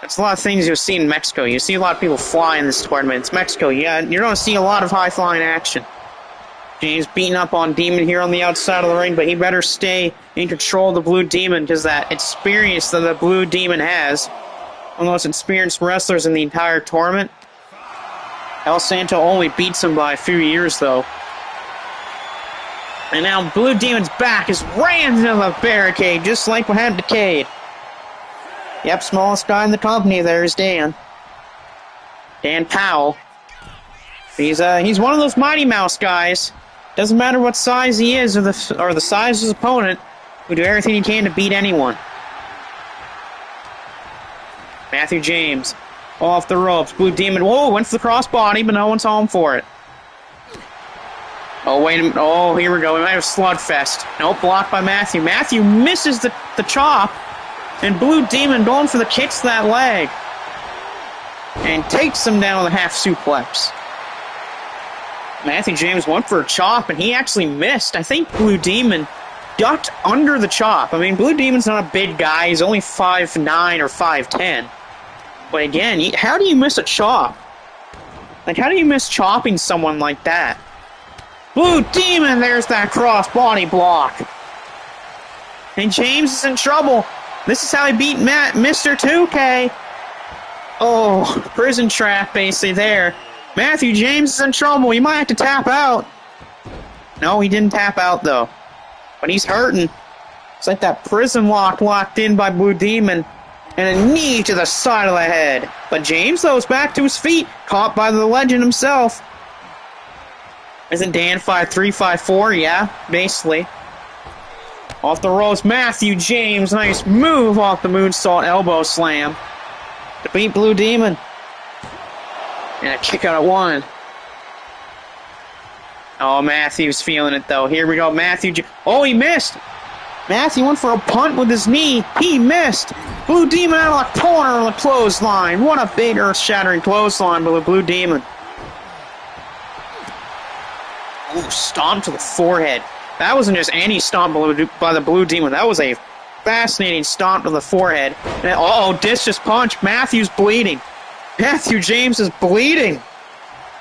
That's a lot of things you'll see in Mexico. You see a lot of people fly in this tournament. It's Mexico. Yeah, you're going to see a lot of high-flying action. James beating up on Demon here on the outside of the ring, but he better stay in control of the Blue Demon because that experience that the Blue Demon has, one of the most experienced wrestlers in the entire tournament. El Santo only beats him by a few years, though. And now Blue Demon's back is ran into the barricade, just like what happened to Cade. Yep, smallest guy in the company there is Dan. Dan Powell. He's one of those Mighty Mouse guys. Doesn't matter what size he is or the size of his opponent. We do everything he can to beat anyone. Matthew James off the ropes. Blue Demon, whoa, went for the crossbody, but no one's home for it. Oh, wait a minute. Oh, here we go. We might have a slugfest. Nope, blocked by Matthew. Matthew misses the chop, and Blue Demon going for the kicks to that leg. And takes him down with a half suplex. Matthew James went for a chop, and he actually missed. I think Blue Demon ducked under the chop. I mean, Blue Demon's not a big guy. He's only 5'9" or 5'10". But again, how do you miss a chop? Like, how do you miss chopping someone like that? Blue Demon, there's that cross-body block. And James is in trouble. This is how he beat Mr. 2K. Oh, prison trap basically there. Matthew James is in trouble. He might have to tap out. No, he didn't tap out, though. But he's hurting. It's like that prison lock locked in by Blue Demon. And a knee to the side of the head. But James, though, is back to his feet. Caught by the legend himself. Isn't Dan 5'3", 5'4"? Yeah, basically. Off the ropes, Matthew James. Nice move off the moonsault elbow slam. To beat Blue Demon. And a kick out at one. Oh, Matthew's feeling it, though. Here we go, Matthew. Oh, he missed. Matthew went for a punt with his knee. He missed. Blue Demon out of the corner on the clothesline. What a big earth-shattering clothesline by the Blue Demon. Ooh, stomp to the forehead. That wasn't just any stomp by the Blue Demon. That was a fascinating stomp to the forehead. And, discus punch. Matthew's bleeding. Matthew James is bleeding.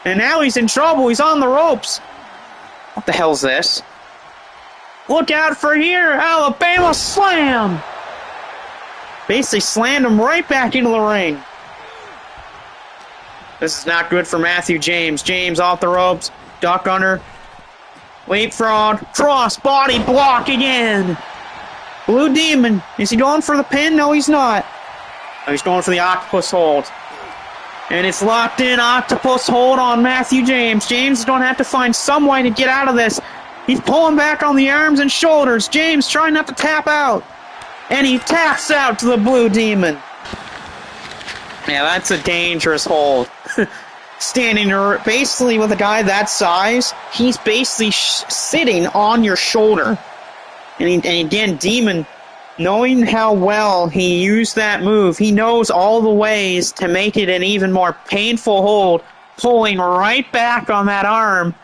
And now he's in trouble. He's on the ropes. What the hell's this? Look out for here. Alabama slam. Basically slammed him right back into the ring. This is not good for Matthew James. James off the ropes. Duck under. Leapfrog. Cross body block again. Blue Demon. Is he going for the pin? No, he's not. Oh, he's going for the octopus hold. And it's locked in. Octopus hold on Matthew James. James is going to have to find some way to get out of this. He's pulling back on the arms and shoulders. James trying not to tap out. And he taps out to the Blue Demon. Yeah, that's a dangerous hold. Standing basically with a guy that size, he's basically sitting on your shoulder. And again, Demon, knowing how well he used that move, he knows all the ways to make it an even more painful hold, pulling right back on that arm.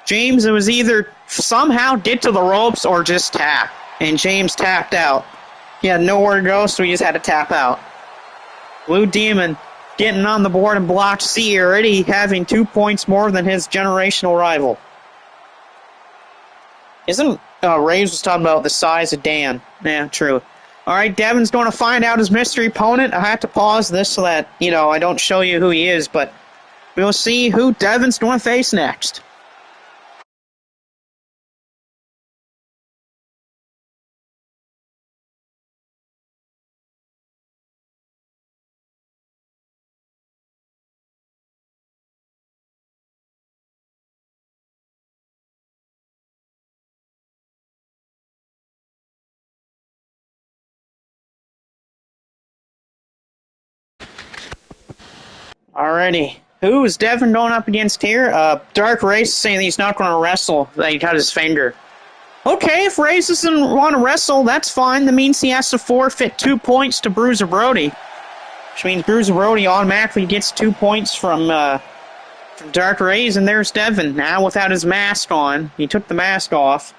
James, it was either somehow get to the ropes or just tap. And James tapped out. He had nowhere to go, so he just had to tap out. Blue Demon getting on the board in Block C, already having 2 points more than his generational rival. Isn't Raves was talking about the size of Dan? Yeah, true. All right, Devin's going to find out his mystery opponent. I have to pause this so that, I don't show you who he is, but we'll see who Devin's going to face next. Alrighty. Who is Devin going up against here? Dark Race is saying that he's not going to wrestle, that he cut his finger. Okay, if Race doesn't want to wrestle, that's fine. That means he has to forfeit 2 points to Bruiser Brody. Which means Bruiser Brody automatically gets 2 points from Dark Race, and there's Devin, now without his mask on. He took the mask off.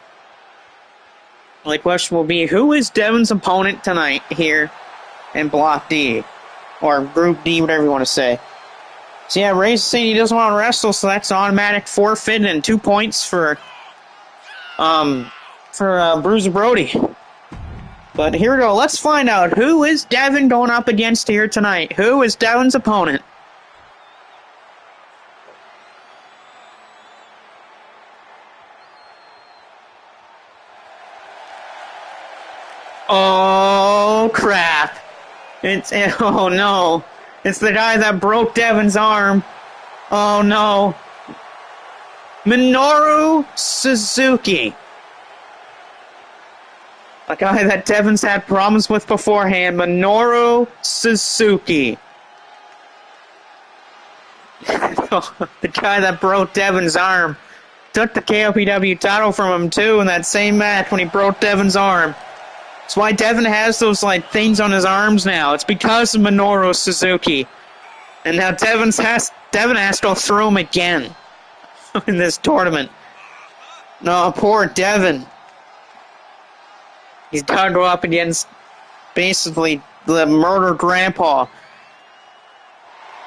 The question will be, who is Devin's opponent tonight here in Block D? Or Group D, whatever you want to say. So yeah, Ray's saying he doesn't want to wrestle, so that's an automatic forfeit and 2 points for for Bruiser Brody. But here we go. Let's find out who is Devin going up against here tonight. Who is Devin's opponent? Oh, crap. Oh, no. It's the guy that broke Devin's arm. Oh, no. Minoru Suzuki. A guy that Devin's had problems with beforehand. Minoru Suzuki. The guy that broke Devin's arm. Took the KOPW title from him, too, in that same match when he broke Devin's arm. That's why Devin has those things on his arms now. It's because of Minoru Suzuki. And now Devin has to go through him again in this tournament. No, poor Devin. He's got to go up against basically the murdered grandpa.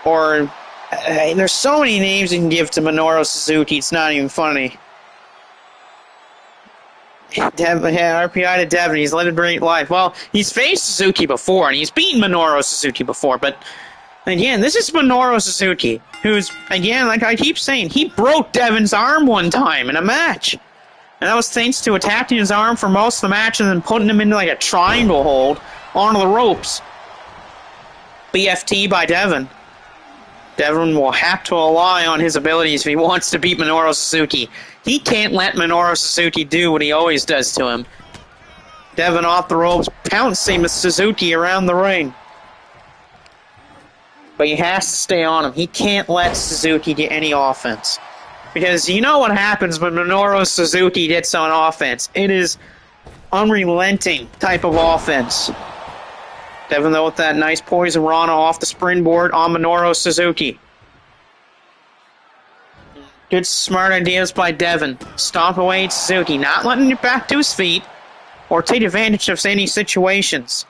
Or there's so many names you can give to Minoru Suzuki, it's not even funny. RPI to Devin, he's led a great life. Well, he's faced Suzuki before, and he's beaten Minoru Suzuki before, but again, this is Minoru Suzuki, who's, again, like I keep saying, he broke Devin's arm one time in a match. And that was thanks to attacking his arm for most of the match and then putting him into a triangle hold onto the ropes. BFT by Devin. Devin will have to rely on his abilities if he wants to beat Minoru Suzuki. He can't let Minoru Suzuki do what he always does to him. Devin off the ropes, pouncing Suzuki around the ring. But he has to stay on him. He can't let Suzuki get any offense. Because you know what happens when Minoru Suzuki gets on offense. It is unrelenting type of offense. Devin, though, with that nice poison Rana off the springboard on Minoru Suzuki. Good smart ideas by Devin. Stomp away at Suzuki, not letting it back to his feet or take advantage of any situations.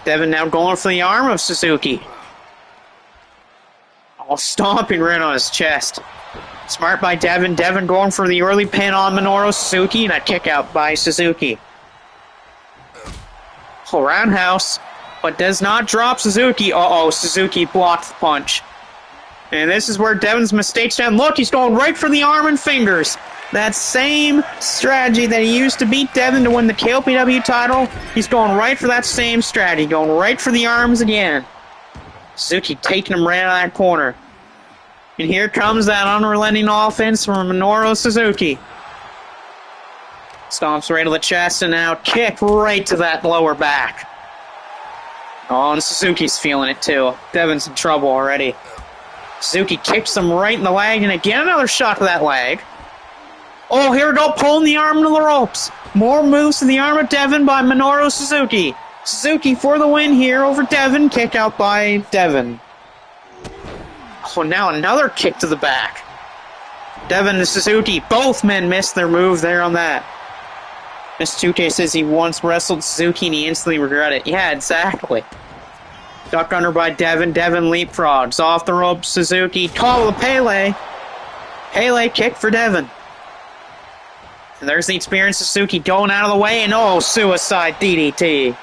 Devin now going for the arm of Suzuki. Oh, stomping right on his chest. Smart by Devin. Devin going for the early pin on Minoru Suzuki and a kick out by Suzuki. So roundhouse, but does not drop Suzuki. Uh-oh, Suzuki blocked the punch. And this is where Devin's mistakes stand. Look, he's going right for the arm and fingers. That same strategy that he used to beat Devin to win the KOPW title, he's going right for that same strategy, going right for the arms again. Suzuki taking him right out of that corner. And here comes that unrelenting offense from Minoru Suzuki. Stomps right to the chest and now kick right to that lower back. Oh, and Suzuki's feeling it too. Devin's in trouble already. Suzuki kicks him right in the leg, and again another shot to that leg. Oh, here we go, pulling the arm to the ropes. More moves to the arm of Devin by Minoru Suzuki. Suzuki for the win here over Devin. Kick out by Devin. Oh, now another kick to the back. Devin and Suzuki, both men missed their move there on that. Mr. says he once wrestled Suzuki and he instantly regretted it. Yeah, exactly. Duck under by Devin. Devin leapfrogs off the rope. Suzuki call the Pele. Pele kick for Devin. And there's the experienced Suzuki going out of the way, and oh, suicide DDT.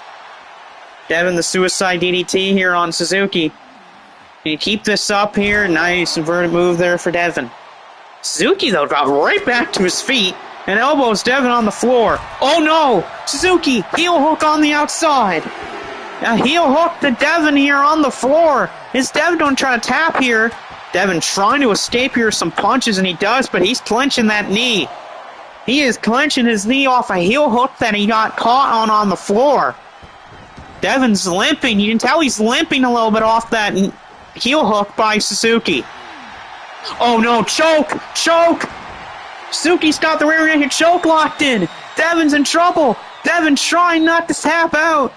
Devin, the suicide DDT here on Suzuki. Can you keep this up here? Nice inverted move there for Devin. Suzuki, though, got right back to his feet and elbows Devin on the floor. Oh, no! Suzuki, heel hook on the outside. A heel hook to Devin here on the floor. Is Devin going to try to tap here? Devin trying to escape here some punches, and he does, but he's clenching that knee. He is clenching his knee off a heel hook that he got caught on the floor. Devin's limping. You can tell he's limping a little bit off that heel hook by Suzuki. Oh no, choke! Choke! Suzuki's got the rear naked choke locked in. Devin's in trouble. Devin trying not to tap out.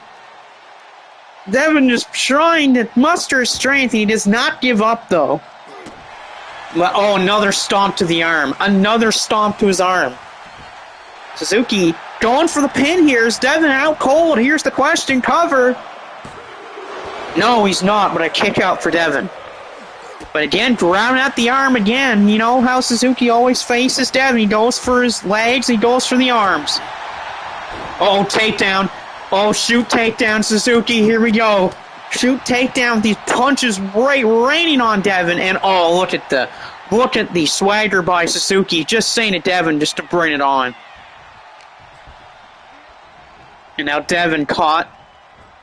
Devin just trying to muster his strength. He does not give up, though. Oh, another stomp to the arm. Another stomp to his arm. Suzuki going for the pin here. Is Devin out cold? Here's the question. Cover. No, he's not, but a kick out for Devin. But again, grabbing at the arm again. You know how Suzuki always faces Devin. He goes for his legs, he goes for the arms. Oh, takedown. Oh, shoot takedown, Suzuki. Here we go. Shoot takedown. These punches raining on Devin. And oh, look at the swagger by Suzuki. Just saying to Devin just to bring it on. And now Devin caught.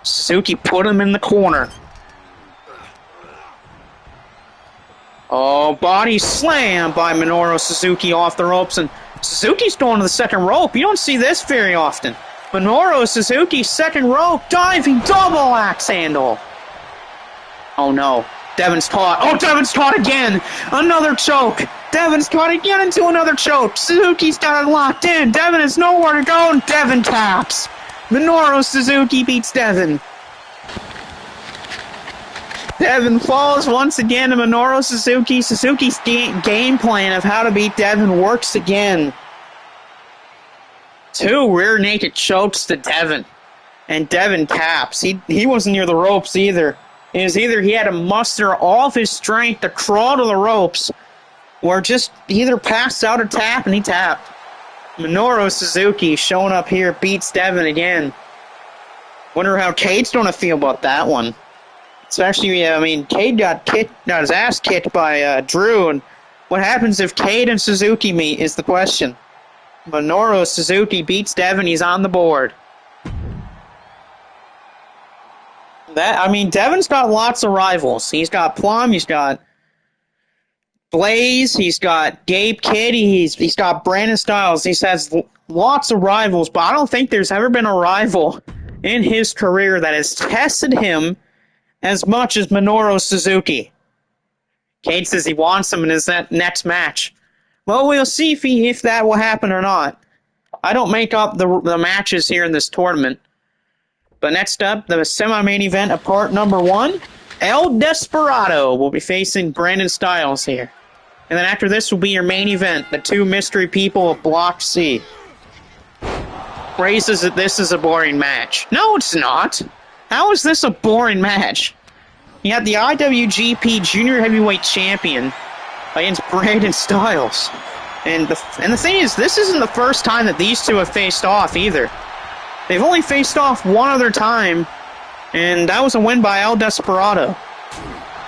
Suzuki put him in the corner. Oh, body slam by Minoru Suzuki off the ropes. And Suzuki's going to the second rope. You don't see this very often. Minoru Suzuki, second rope, diving double axe handle. Oh no, Devin's caught. Oh, Devin's caught again. Another choke. Devin's caught again into another choke. Suzuki's got it locked in. Devin has nowhere to go, and Devin taps. Minoru Suzuki beats Devin. Devin falls once again to Minoru Suzuki. Suzuki's game plan of how to beat Devin works again. 2 rear naked chokes to Devin. And Devin taps. He wasn't near the ropes either. It was either he had to muster all of his strength to crawl to the ropes, or just either passed out or tap, and he tapped. Minoru Suzuki showing up here beats Devin again. Wonder how Cade's going to feel about that one. Especially, I mean, Cade got his ass kicked by Drew, and what happens if Cade and Suzuki meet is the question. Minoru Suzuki beats Devin. He's on the board. Devin's got lots of rivals. He's got Plum. He's got Blaze. He's got Gabe Kidd. He's got Brandon Styles. He has lots of rivals, but I don't think there's ever been a rival in his career that has tested him as much as Minoru Suzuki. Cade says he wants him in his next match. Well, we'll see if that will happen or not. I don't make up the matches here in this tournament. But next up, the semi-main event of part number 1. El Desperado will be facing Brandon Styles here. And then after this will be your main event, the 2 mystery people of Block C. Ray says that this is a boring match. No, it's not. How is this a boring match? You have the IWGP Junior Heavyweight Champion against Brandon Styles. And the thing is, this isn't the first time that these two have faced off either. They've only faced off one other time, and that was a win by El Desperado.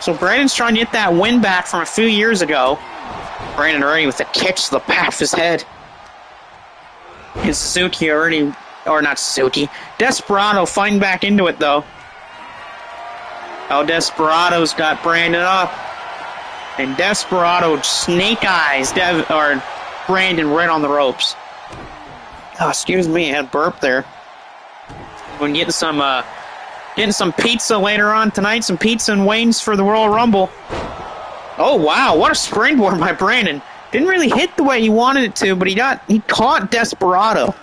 So Brandon's trying to get that win back from a few years ago. Brandon already with a kick to the back of his head. And Suzuki already, or not Suzuki, Desperado fighting back into it though. El Desperado's got Brandon up. And Desperado snake eyes Brandon right on the ropes. Oh, excuse me, I had a burp there. We're getting some pizza later on tonight, some pizza and wings for the Royal Rumble. Oh wow, what a springboard by Brandon. Didn't really hit the way he wanted it to, but he caught Desperado.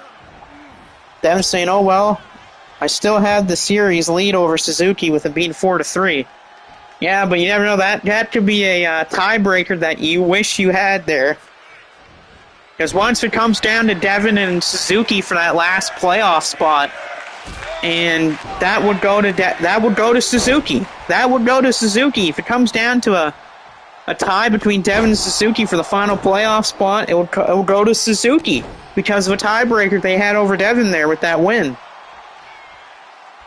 Devin saying, oh well, I still have the series lead over Suzuki with it being 4-3. Yeah, but you never know, that could be a tiebreaker that you wish you had there. Because once it comes down to Devin and Suzuki for that last playoff spot, and that would go to Suzuki. That would go to Suzuki. If it comes down to a tie between Devin and Suzuki for the final playoff spot, it will go to Suzuki because of a tiebreaker they had over Devin there with that win.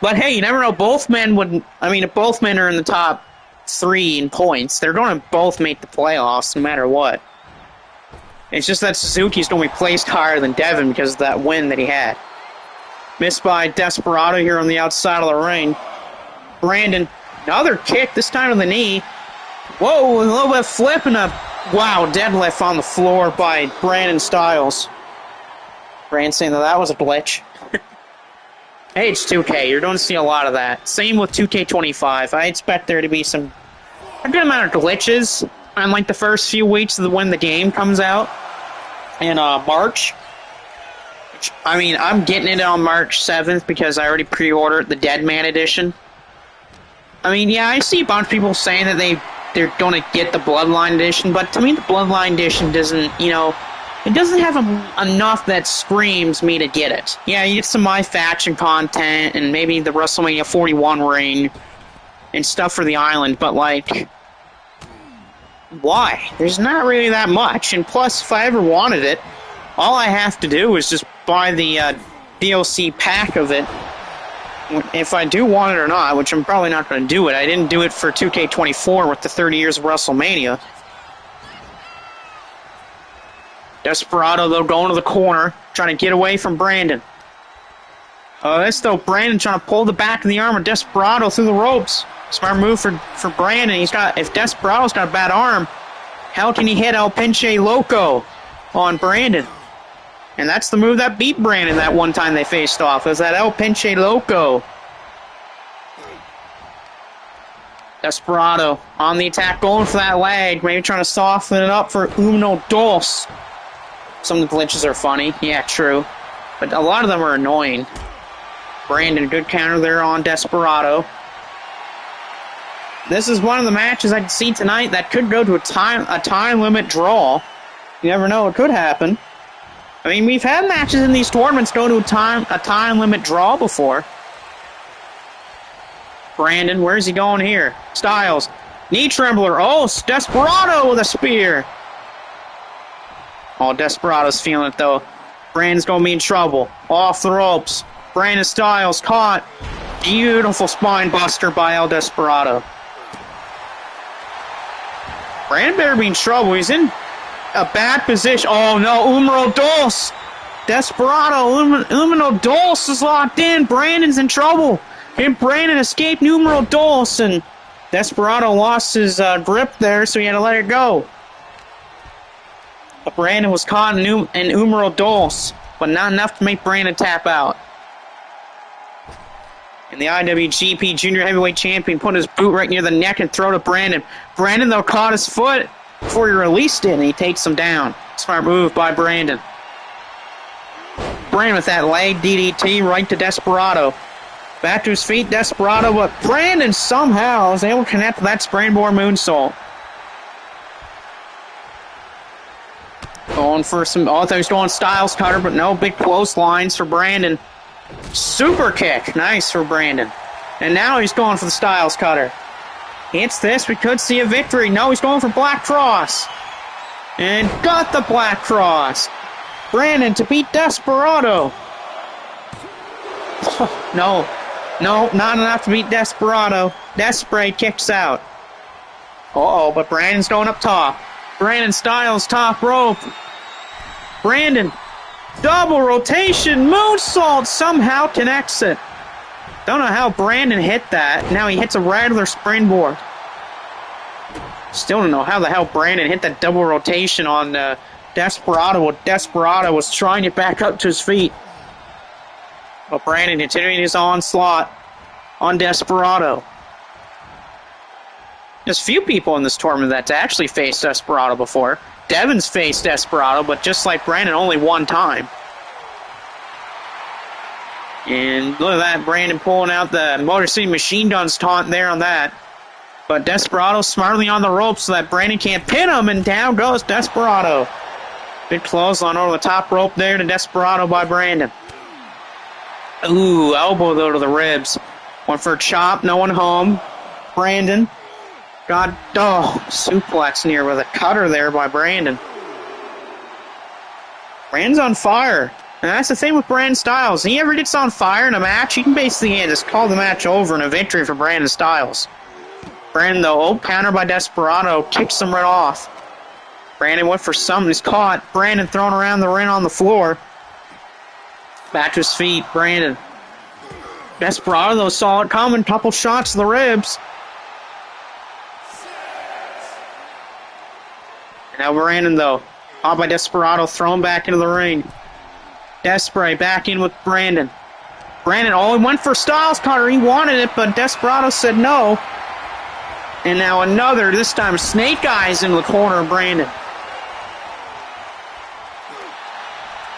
But hey, you never know. If both men are in the top 3 in points, they're going to both make the playoffs no matter what. It's just that Suzuki's going to be placed higher than Devin because of that win that he had. Missed by Desperado here on the outside of the ring. Brandon, another kick, this time on the knee. Whoa, a little bit of flip and a, wow, deadlift on the floor by Brandon Styles. Brandon saying that was a glitch. Hey, it's 2K. You're going to see a lot of that. Same with 2K25. I expect there to be a good amount of glitches on like the first few weeks of when the game comes out in March. I'm getting it on March 7th because I already pre-ordered the Dead Man Edition. I see a bunch of people saying that they're going to get the Bloodline Edition, but to me the Bloodline Edition doesn't, it doesn't have enough that screams me to get it. Yeah, you get some My Faction content and maybe the WrestleMania 41 ring and stuff for the island, but why? There's not really that much. And plus, if I ever wanted it, all I have to do is just buy the DLC pack of it. If I do want it or not, which I'm probably not going to do it. I didn't do it for 2K24 with the 30 years of WrestleMania. Desperado, though, going to the corner, trying to get away from Brandon. This, though, Brandon trying to pull the back of the arm of Desperado through the ropes. Smart move for Brandon. If Desperado's got a bad arm, how can he hit El Pinche Loco on Brandon? And that's the move that beat Brandon that one time they faced off. It was that El Pinche Loco. Desperado on the attack, going for that leg. Maybe trying to soften it up for Uno Dos. Some of the glitches are funny. Yeah, true. But a lot of them are annoying. Brandon, good counter there on Desperado. This is one of the matches I can see tonight that could go to a time limit draw. You never know, it could happen. I mean, we've had matches in these tournaments go to a time limit draw before. Brandon, where's he going here? Styles, knee trembler. Oh, Desperado with a spear. Oh, Desperado's feeling it though. Brandon's gonna be in trouble. Off the ropes. Brandon Styles caught. Beautiful spine buster by El Desperado. Brandon better be in trouble. He's in a bad position. Oh no, Umero Dos. Desperado, Umero Dos is locked in. Brandon's in trouble. And Brandon escaped Numero Dos, and Desperado lost his grip there, so he had to let it go. But Brandon was caught in Numero Dos, but not enough to make Brandon tap out. And the IWGP Junior Heavyweight Champion put his boot right near the neck and throw to Brandon. Brandon, though, caught his foot before he released it, and he takes him down. Smart move by Brandon. Brandon with that leg DDT right to Desperado. Back to his feet, Desperado, but Brandon somehow was able to connect with that springboard moonsault. Going for some, I thought he was going Styles cutter, but no, big clotheslines for Brandon. Super kick, nice for Brandon. And now he's going for the Styles cutter. Hits this, we could see a victory. No, he's going for Black Cross. And got the Black Cross. Brandon to beat Desperado. No, not enough to beat Desperado. Desperate kicks out. Uh-oh, but Brandon's going up top. Brandon Styles, top rope. Brandon, double rotation, moonsault, somehow connects it. Don't know how Brandon hit that. Now he hits a regular springboard. Still don't know how the hell Brandon hit that double rotation on Desperado. Desperado was trying to get back up to his feet. But Brandon continuing his onslaught on Desperado. There's few people in this tournament that's actually faced Desperado before. Devin's faced Desperado, but just like Brandon, only one time. And look at that, Brandon pulling out the Motor City Machine Guns taunt there on that. But Desperado smartly on the ropes so that Brandon can't pin him, and down goes Desperado. Big clothesline over the top rope there to Desperado by Brandon. Ooh, elbow though to the ribs. Went for a chop, no one home. Brandon got, suplex near with a cutter there by Brandon. Brandon's on fire. And that's the thing with Brandon Styles. He ever gets on fire in a match, he can basically just call the match over and a victory for Brandon Styles. Brandon, though, counter by Desperado, kicks him right off. Brandon went for something, he's caught. Brandon thrown around the ring on the floor. Back to his feet, Brandon. Desperado, though, saw it coming, couple shots to the ribs. And now Brandon, though, caught by Desperado, thrown back into the ring. Desperate back in with Brandon. Brandon, he went for Styles cutter. He wanted it, but Desperado said no. And now another, this time Snake Eyes into the corner of Brandon.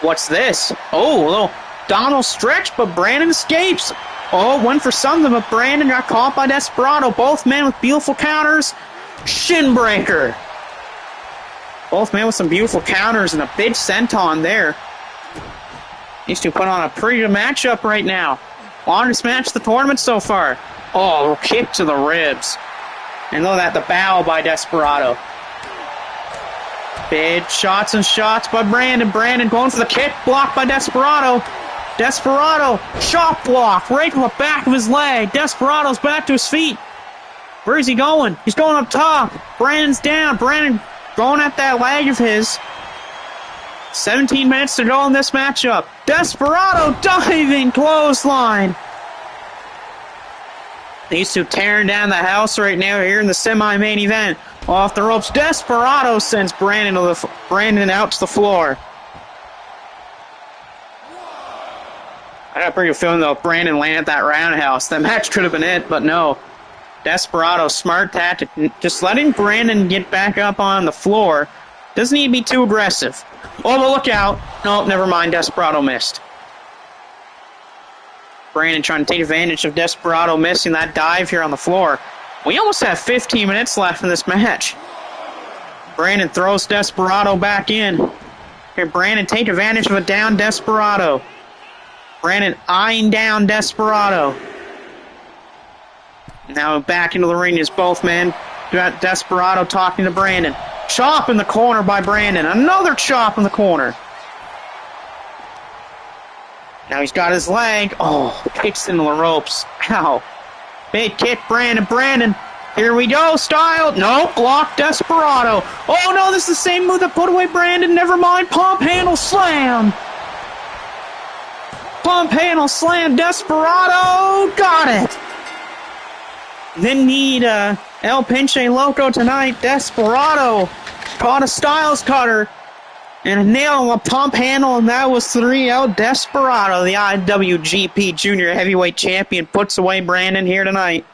What's this? Oh, a little Donald stretch, but Brandon escapes. Went for something, but Brandon got caught by Desperado. Both men with beautiful counters. Shinbreaker. Both men with some beautiful counters and a big senton there. These two put on a pretty good matchup right now. Longest match of the tournament so far. Kick to the ribs. And look at that, the bow by Desperado. Big shots and shots by Brandon. Brandon going for the kick, blocked by Desperado. Desperado, shot block right to the back of his leg. Desperado's back to his feet. Where is he going? He's going up top. Brandon's down. Brandon going at that leg of his. 17 minutes to go in this matchup. Desperado diving clothesline. These two tearing down the house right now here in the semi-main event. Off the ropes. Desperado sends Brandon out to the floor. I got a pretty good feeling though if Brandon landed that roundhouse, that match could have been it, but no. Desperado, smart tactic. Just letting Brandon get back up on the floor. Doesn't need to be too aggressive. Oh, but look out. No, never mind. Desperado missed. Brandon trying to take advantage of Desperado missing that dive here on the floor. We almost have 15 minutes left in this match. Brandon throws Desperado back in. Here, Brandon take advantage of a down Desperado. Brandon eyeing down Desperado. Now back into the ring is both men. Got Desperado talking to Brandon. Chop in the corner by Brandon. Another chop in the corner. Now he's got his leg. Oh, kicks into the ropes. Ow. Big kick, Brandon. Brandon. Here we go. Style. Nope. Block Desperado. Oh, no. This is the same move that put away Brandon. Never mind. Pump handle slam. Pump handle slam. Desperado. Got it. Didn't need El Pinche Loco tonight. Desperado caught a Styles cutter and a nail on the pump handle, and that was 3-0. Desperado, the IWGP Junior Heavyweight Champion, puts away Brandon here tonight.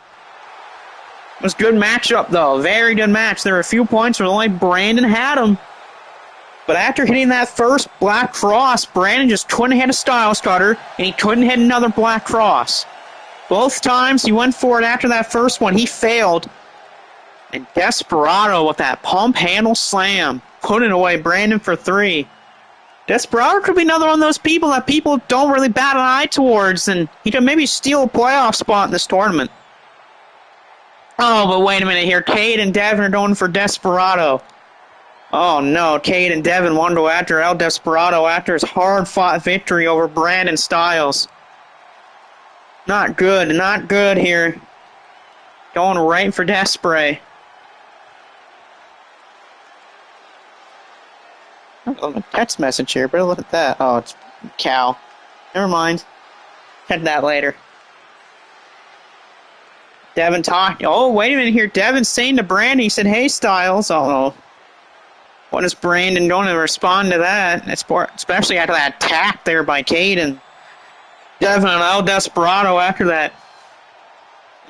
It was a good matchup, though. Very good match. There were a few points where only Brandon had him. But after hitting that first Black Cross, Brandon just couldn't hit a Styles cutter, and he couldn't hit another Black Cross. Both times he went for it after that first one, he failed. And Desperado with that pump handle slam, putting away Brandon for 3. Desperado could be another one of those people that people don't really bat an eye towards, and he could maybe steal a playoff spot in this tournament. Oh, but wait a minute here. Cade and Devin are going for Desperado. Oh no, Cade and Devin want to go after El Desperado after his hard-fought victory over Brandon Styles. Not good here. Going right for Despre. Oh, a text message here, but look at that. Oh, it's Cal. Never mind. Head that later. Devin talked. Oh, wait a minute here. Devin's saying to Brandon, he said, hey, Styles. Uh-oh. What is Brandon going to respond to that? Especially after that attack there by Cade and Devin and El Desperado after that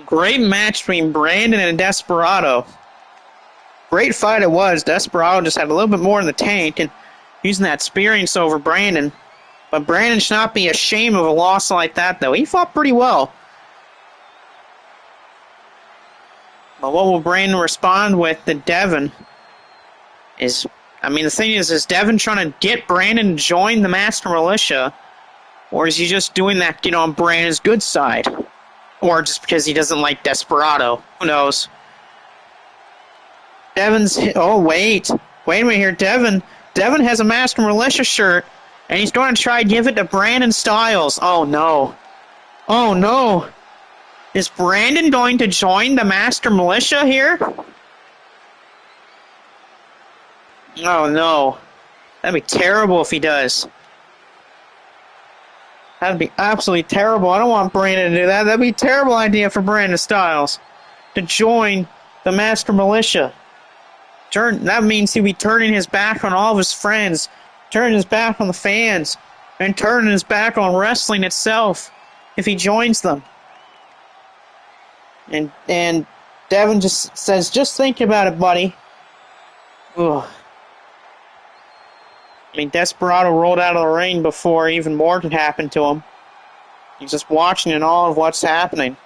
great match between Brandon and Desperado. Great fight it was. Desperado just had a little bit more in the tank and using that experience over Brandon. But Brandon should not be ashamed of a loss like that, though. He fought pretty well. But what will Brandon respond with to Devin is, the thing is Devin trying to get Brandon to join the Master Militia? Or is he just doing that, on Brandon's good side? Or just because he doesn't like Desperado? Who knows? Oh, wait a minute here. Devin has a Master Militia shirt, and he's going to try to give it to Brandon Styles. Oh, no. Oh, no. Is Brandon going to join the Master Militia here? Oh, no. That'd be terrible if he does. That'd be absolutely terrible. I don't want Brandon to do that. That'd be a terrible idea for Brandon Styles to join the Master Militia. That means he'd be turning his back on all of his friends, turning his back on the fans, and turning his back on wrestling itself if he joins them. And Devin just says, just think about it, buddy. Ugh. Desperado rolled out of the ring before even more could happen to him. He's just watching in all of what's happening.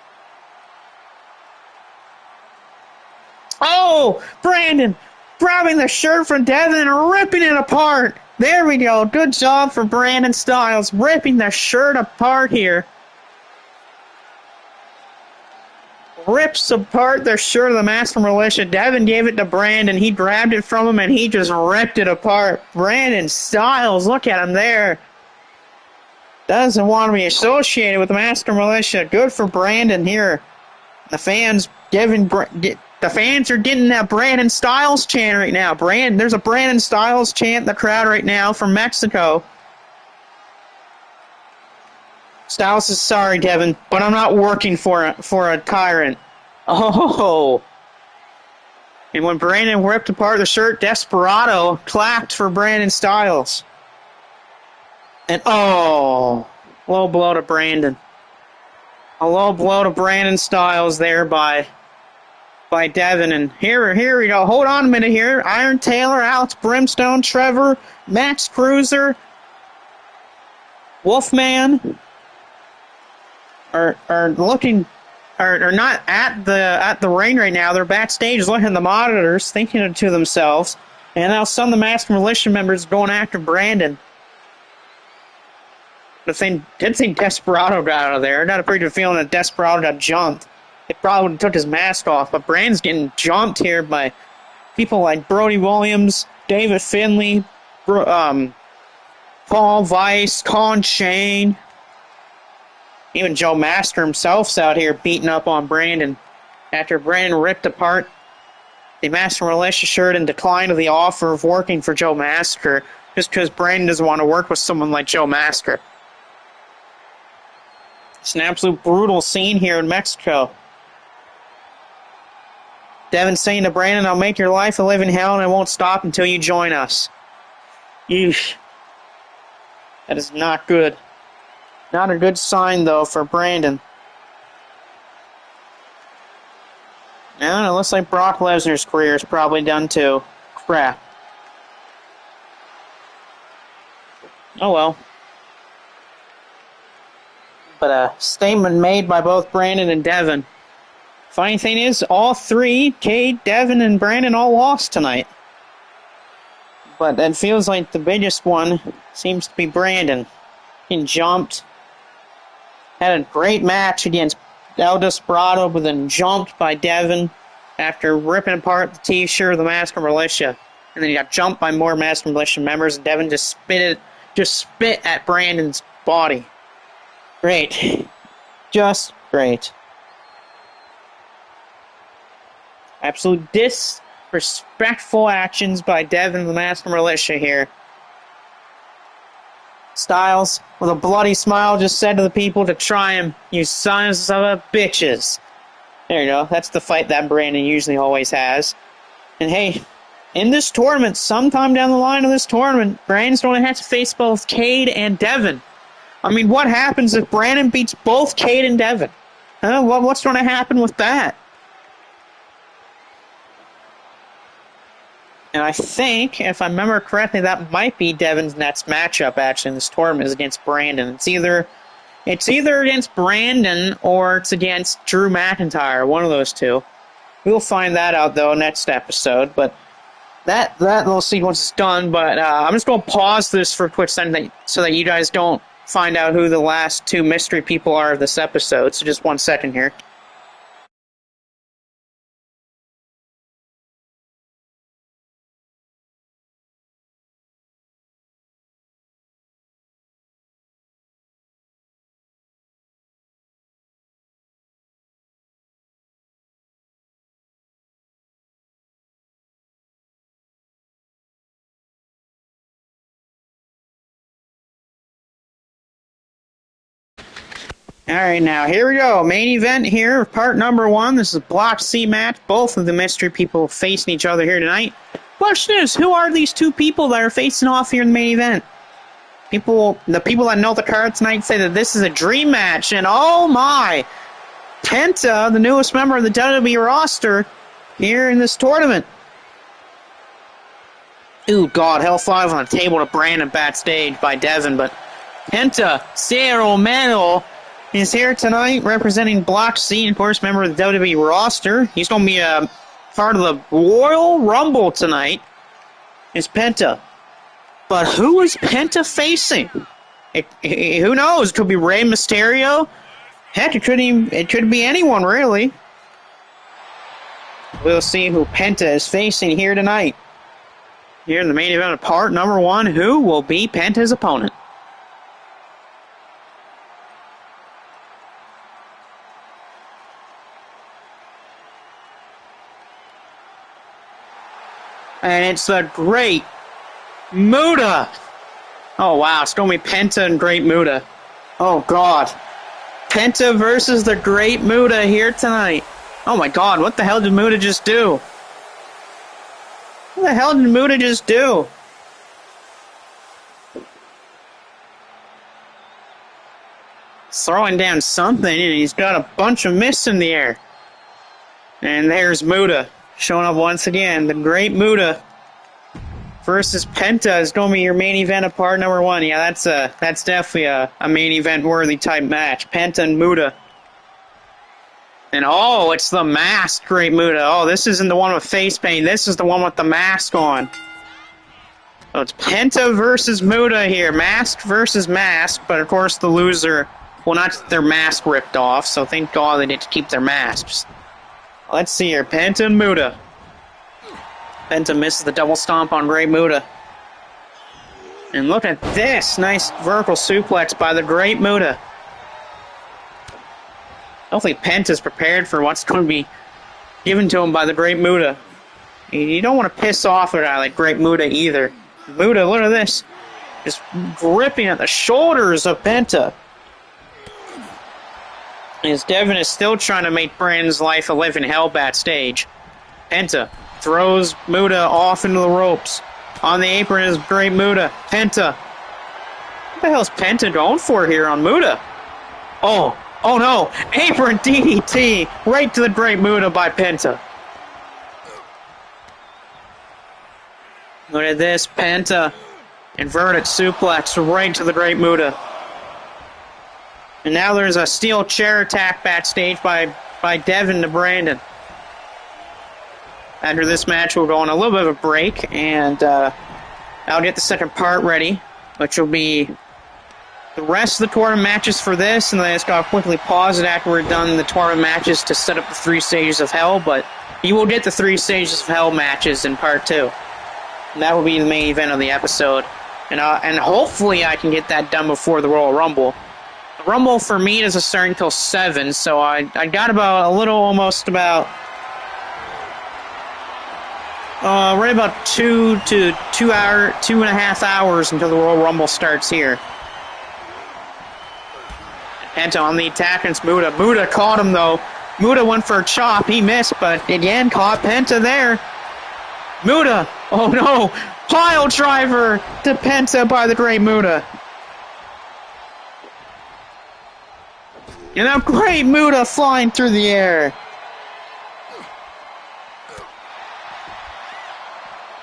Oh! Brandon grabbing the shirt from Devin and ripping it apart. There we go. Good job for Brandon Styles, ripping the shirt apart here. rips apart their shirt of the Master Militia. Devin gave it to Brandon. He grabbed it from him and he just ripped it apart. Brandon Styles, look at him there. Doesn't want to be associated with the Master Militia. Good for Brandon here. The fans are getting that Brandon Styles chant right now. There's a Brandon Styles chant in the crowd right now from Mexico. Styles is sorry, Devin, but I'm not working for a tyrant. Oh. And when Brandon ripped apart the shirt, Desperado clapped for Brandon Styles. And low blow to Brandon. A low blow to Brandon Styles there by Devin. And here we go. Hold on a minute here. Iron Taylor, Alex Brimstone, Trevor, Max Cruiser, Wolfman are not at the ring right now. They're backstage looking at the monitors, thinking to themselves. And now some of the Master Militia members going after Brandon. Did think Desperado got out of there. I got a pretty good feeling that Desperado got jumped. It probably would have took his mask off, but Brandon's getting jumped here by people like Brody Williams, David Finley, Paul Weiss, Colin Shane. Even Joe Master himself's out here beating up on Brandon after Brandon ripped apart the Master Militia shirt and declined the offer of working for Joe Master just because Brandon doesn't want to work with someone like Joe Master. It's an absolute brutal scene here in Mexico. Devin saying to Brandon, I'll make your life a living hell and I won't stop until you join us. Yeesh. That is not good. Not a good sign, though, for Brandon. Now, it looks like Brock Lesnar's career is probably done, too. Crap. Oh, well. But a statement made by both Brandon and Devin. Funny thing is, all three, Cade, Devin, and Brandon, all lost tonight. But it feels like the biggest one seems to be Brandon. He jumped. Had a great match against El Desperado, but then jumped by Devin after ripping apart the t-shirt of the Master Militia. And then he got jumped by more Master Militia members, and Devin just spit at Brandon's body. Great. Just great. Absolute disrespectful actions by Devin and the Master Militia here. Styles, with a bloody smile, just said to the people to try him, you sons of a bitches. There you go. That's the fight that Brandon usually always has. And hey, in this tournament, sometime down the line of this tournament, Brandon's going to have to face both Cade and Devin. I mean, what happens if Brandon beats both Cade and Devin? Huh? What's going to happen with that? And I think, if I remember correctly, that might be Devin's next matchup, actually, in this tournament, is against Brandon. It's either against Brandon or it's against Drew McIntyre, one of those two. We'll find that out, though, next episode. But that little sequence is done. But I'm just going to pause this for a quick second so that you guys don't find out who the last two mystery people are of this episode. So just 1 second here. Alright, now here we go. Main event here, part number 1. This is a Block C match. Both of the mystery people facing each other here tonight. Question is, who are these two people that are facing off here in the main event? The people that know the card tonight say that this is a dream match, and oh my! Penta, the newest member of the WWE roster, here in this tournament. Ooh, God, Hell5 on the table to Brandon backstage by Devin, but Penta, Cero Mano, is here tonight representing Block C, of course, member of the WWE roster. He's going to be a part of the Royal Rumble tonight, is Penta. But who is Penta facing? Who knows? It could be Rey Mysterio. Heck, it could be anyone, really. We'll see who Penta is facing here tonight. Here in the main event of part number 1, who will be Penta's opponent? And it's the Great Muta. Oh, wow. It's going to be Penta and Great Muta. Oh, God. Penta versus the Great Muta here tonight. Oh, my God. What the hell did Muta just do? What the hell did Muta just do? Throwing down something, and he's got a bunch of mist in the air. And there's Muta showing up once again. The Great Muta versus Penta is going to be your main event of part number 1. Yeah, that's definitely a main event worthy type match. Penta and Muta. And oh, it's the masked Great Muta. Oh, this isn't the one with face paint. This is the one with the mask on. So it's Penta versus Muta here. Masked versus mask, but of course the loser will not get their mask ripped off, so thank God they didn't keep their masks. Let's see here. Penta and Muta. Penta misses the double stomp on Great Muta. And look at this. Nice vertical suplex by the Great Muta. Hopefully Penta's prepared for what's going to be given to him by the Great Muta. You don't want to piss off a guy like Great Muta either. Muta, look at this. Just gripping at the shoulders of Penta. As Devin is still trying to make Brandon's life a living hell backstage. Penta throws Muta off into the ropes. On the apron is Great Muta. Penta. What the hell is Penta going for here on Muta? Oh no. Apron DDT right to the Great Muta by Penta. Look at this. Penta. Inverted suplex right to the Great Muta. And now there's a steel chair attack backstage by Devin to Brandon. After this match, we'll go on a little bit of a break, and I'll get the second part ready, which will be the rest of the tournament matches for this, and then it's got to quickly pause it after we're done the tournament matches to set up the 3 stages of hell, but you will get the 3 stages of hell matches in part 2. And that will be the main event of the episode. And hopefully I can get that done before the Royal Rumble. The Rumble for me doesn't start until 7, so I got almost about right about 2.5 hours until the Royal Rumble starts here. Penta on the attack against Muta. Muta caught him though. Muta went for a chop. He missed, but again caught Penta there. Muta. Oh no. Pile driver to Penta by the Great Muta. And now Great Muta flying through the air.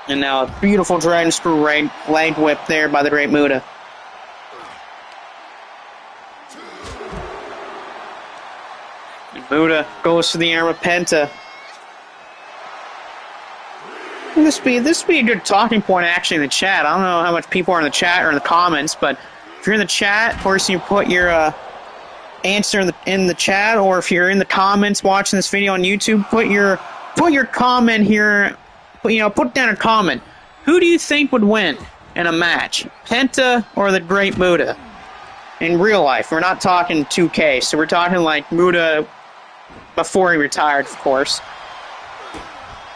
And now a beautiful dragon screw right leg whip there by the Great Muta. And Muta goes to the arm of Penta. This would be a good talking point actually in the chat. I don't know how much people are in the chat or in the comments, but if you're in the chat, of course you put your answer in the chat, or if you're in the comments watching this video on YouTube, put your comment here. Put down a comment. Who do you think would win in a match, Penta or the Great Muta? In real life, we're not talking 2K, so we're talking like Muta before he retired, of course,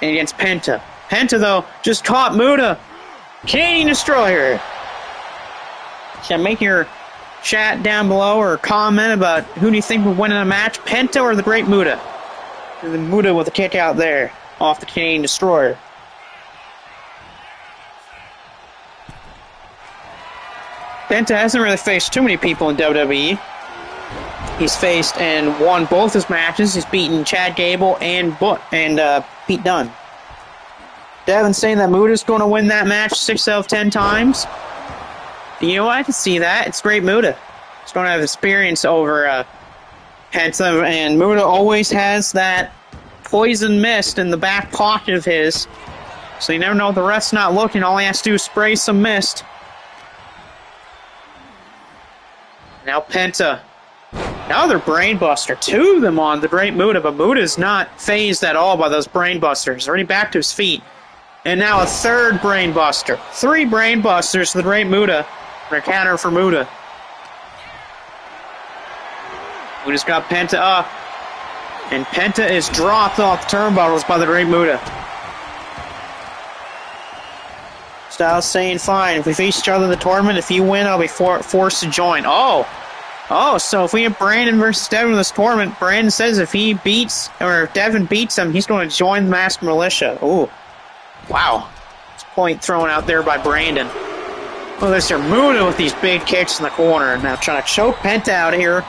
and against Penta. Penta, though, just caught Muta. Canadian Destroyer. So make your chat down below or comment about who do you think would win in a match, Penta or the Great Muta. The Muta with a kick out there off the Canadian Destroyer. Penta hasn't really faced too many people in WWE. He's faced and won both his matches. He's beaten Chad Gable and Pete Dunne. Devin's saying that Muta's going to win that match 6 out of 10 times. You know what? I can see that. It's Great Muta. He's going to have experience over Penta, and Muta always has that poison mist in the back pocket of his. So you never know if the ref's not looking. All he has to do is spray some mist. Now Penta Another brainbuster. Two of them on the Great Muta, but Muta's not phased at all by those brainbusters. Already back to his feet. And now a third brainbuster. 3 brainbusters to the Great Muta. And a counter for Muta. Muta's got Penta up. And Penta is dropped off the turnbuckles by the Great Muta. Styles saying, fine, if we face each other in the tournament, if you win, I'll be forced to join. Oh, so if we have Brandon versus Devin in this tournament, Brandon says if he beats, or if Devin beats him, he's going to join the Masked Militia. Ooh. Wow. It's a point thrown out there by Brandon. Oh, there's your Muta with these big kicks in the corner. Now trying to choke Penta out here.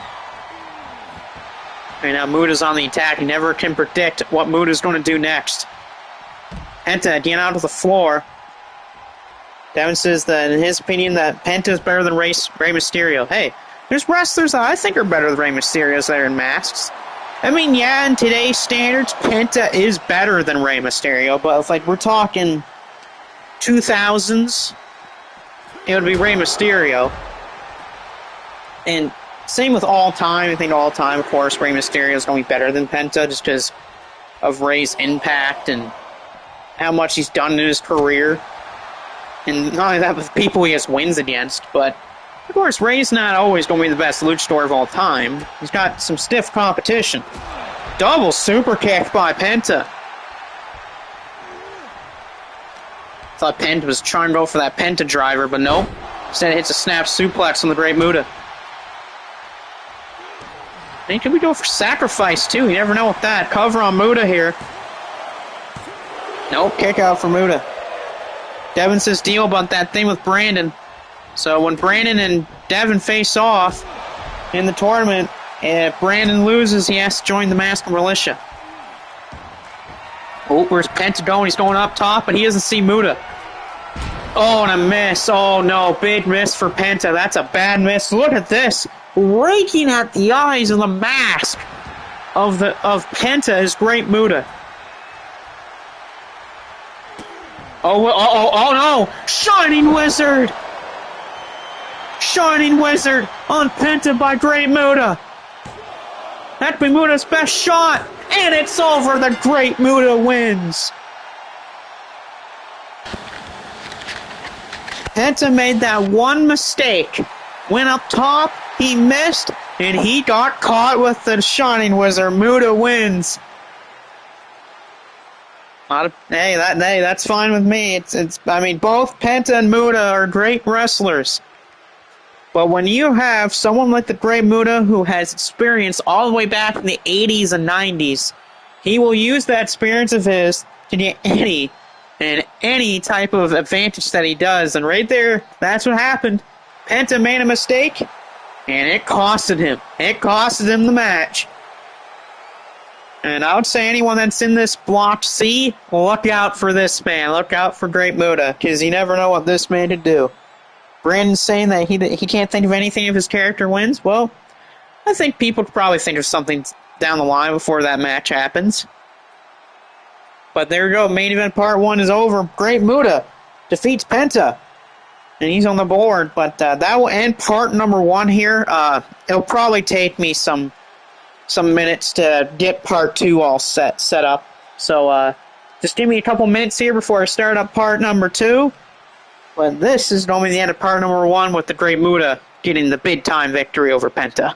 And now Muta's on the attack. He never can predict what Muta's going to do next. Penta getting out of the floor. Devin says that, in his opinion, that Penta is better than Rey Mysterio. Hey, there's wrestlers that I think are better than Rey Mysterio's that are in masks. I mean, yeah, in today's standards, Penta is better than Rey Mysterio, but if, like, we're talking 2000s, it would be Rey Mysterio. And same with all time. I think all time, of course, Rey Mysterio is going to be better than Penta just because of Rey's impact and how much he's done in his career. And not only that, with people he has wins against, but of course, Rey's not always going to be the best luchador of all time. He's got some stiff competition. Double super kick by Penta. Thought Penta was trying to go for that Penta driver, but nope. Instead, it hits a snap suplex on the Great Muta. And could we go for sacrifice, too? You never know with that. Cover on Muta here. Nope, kick out for Muta. Devin says deal about that thing with Brandon. So when Brandon and Devin face off in the tournament, if Brandon loses, he has to join the Masked Militia. Oh, where's Penta going? He's going up top, but he doesn't see Muta. Oh, and a miss. Oh, no. Big miss for Penta. That's a bad miss. Look at this. Raking at the eyes of the mask of Penta is Great Muta. Oh, no. Shining Wizard. Shining Wizard on Penta by Great Muta. That'd be Muta's best shot. And it's over. The Great Muta wins. Penta made that one mistake. Went up top, he missed, and he got caught with the Shining Wizard. Muta wins. Hey, that's fine with me. I mean, both Penta and Muta are great wrestlers. But when you have someone like the Great Muta who has experience all the way back in the 80s and 90s, he will use that experience of his to get any type of advantage that he does. And right there, that's what happened. Penta made a mistake, and it costed him. It costed him the match. And I would say anyone that's in this Block C, look out for this man. Look out for Great Muta, because you never know what this man could do. Brandon's saying that he can't think of anything if his character wins. Well, I think people could probably think of something down the line before that match happens. But there we go. Main event part 1 is over. Great Muta defeats Penta. And he's on the board. But that will end part number 1 here. It'll probably take me some minutes to get part 2 all set up. So just give me a couple minutes here before I start up part number 2. But this is normally the end of part number 1 with the Great Muta getting the big time victory over Penta.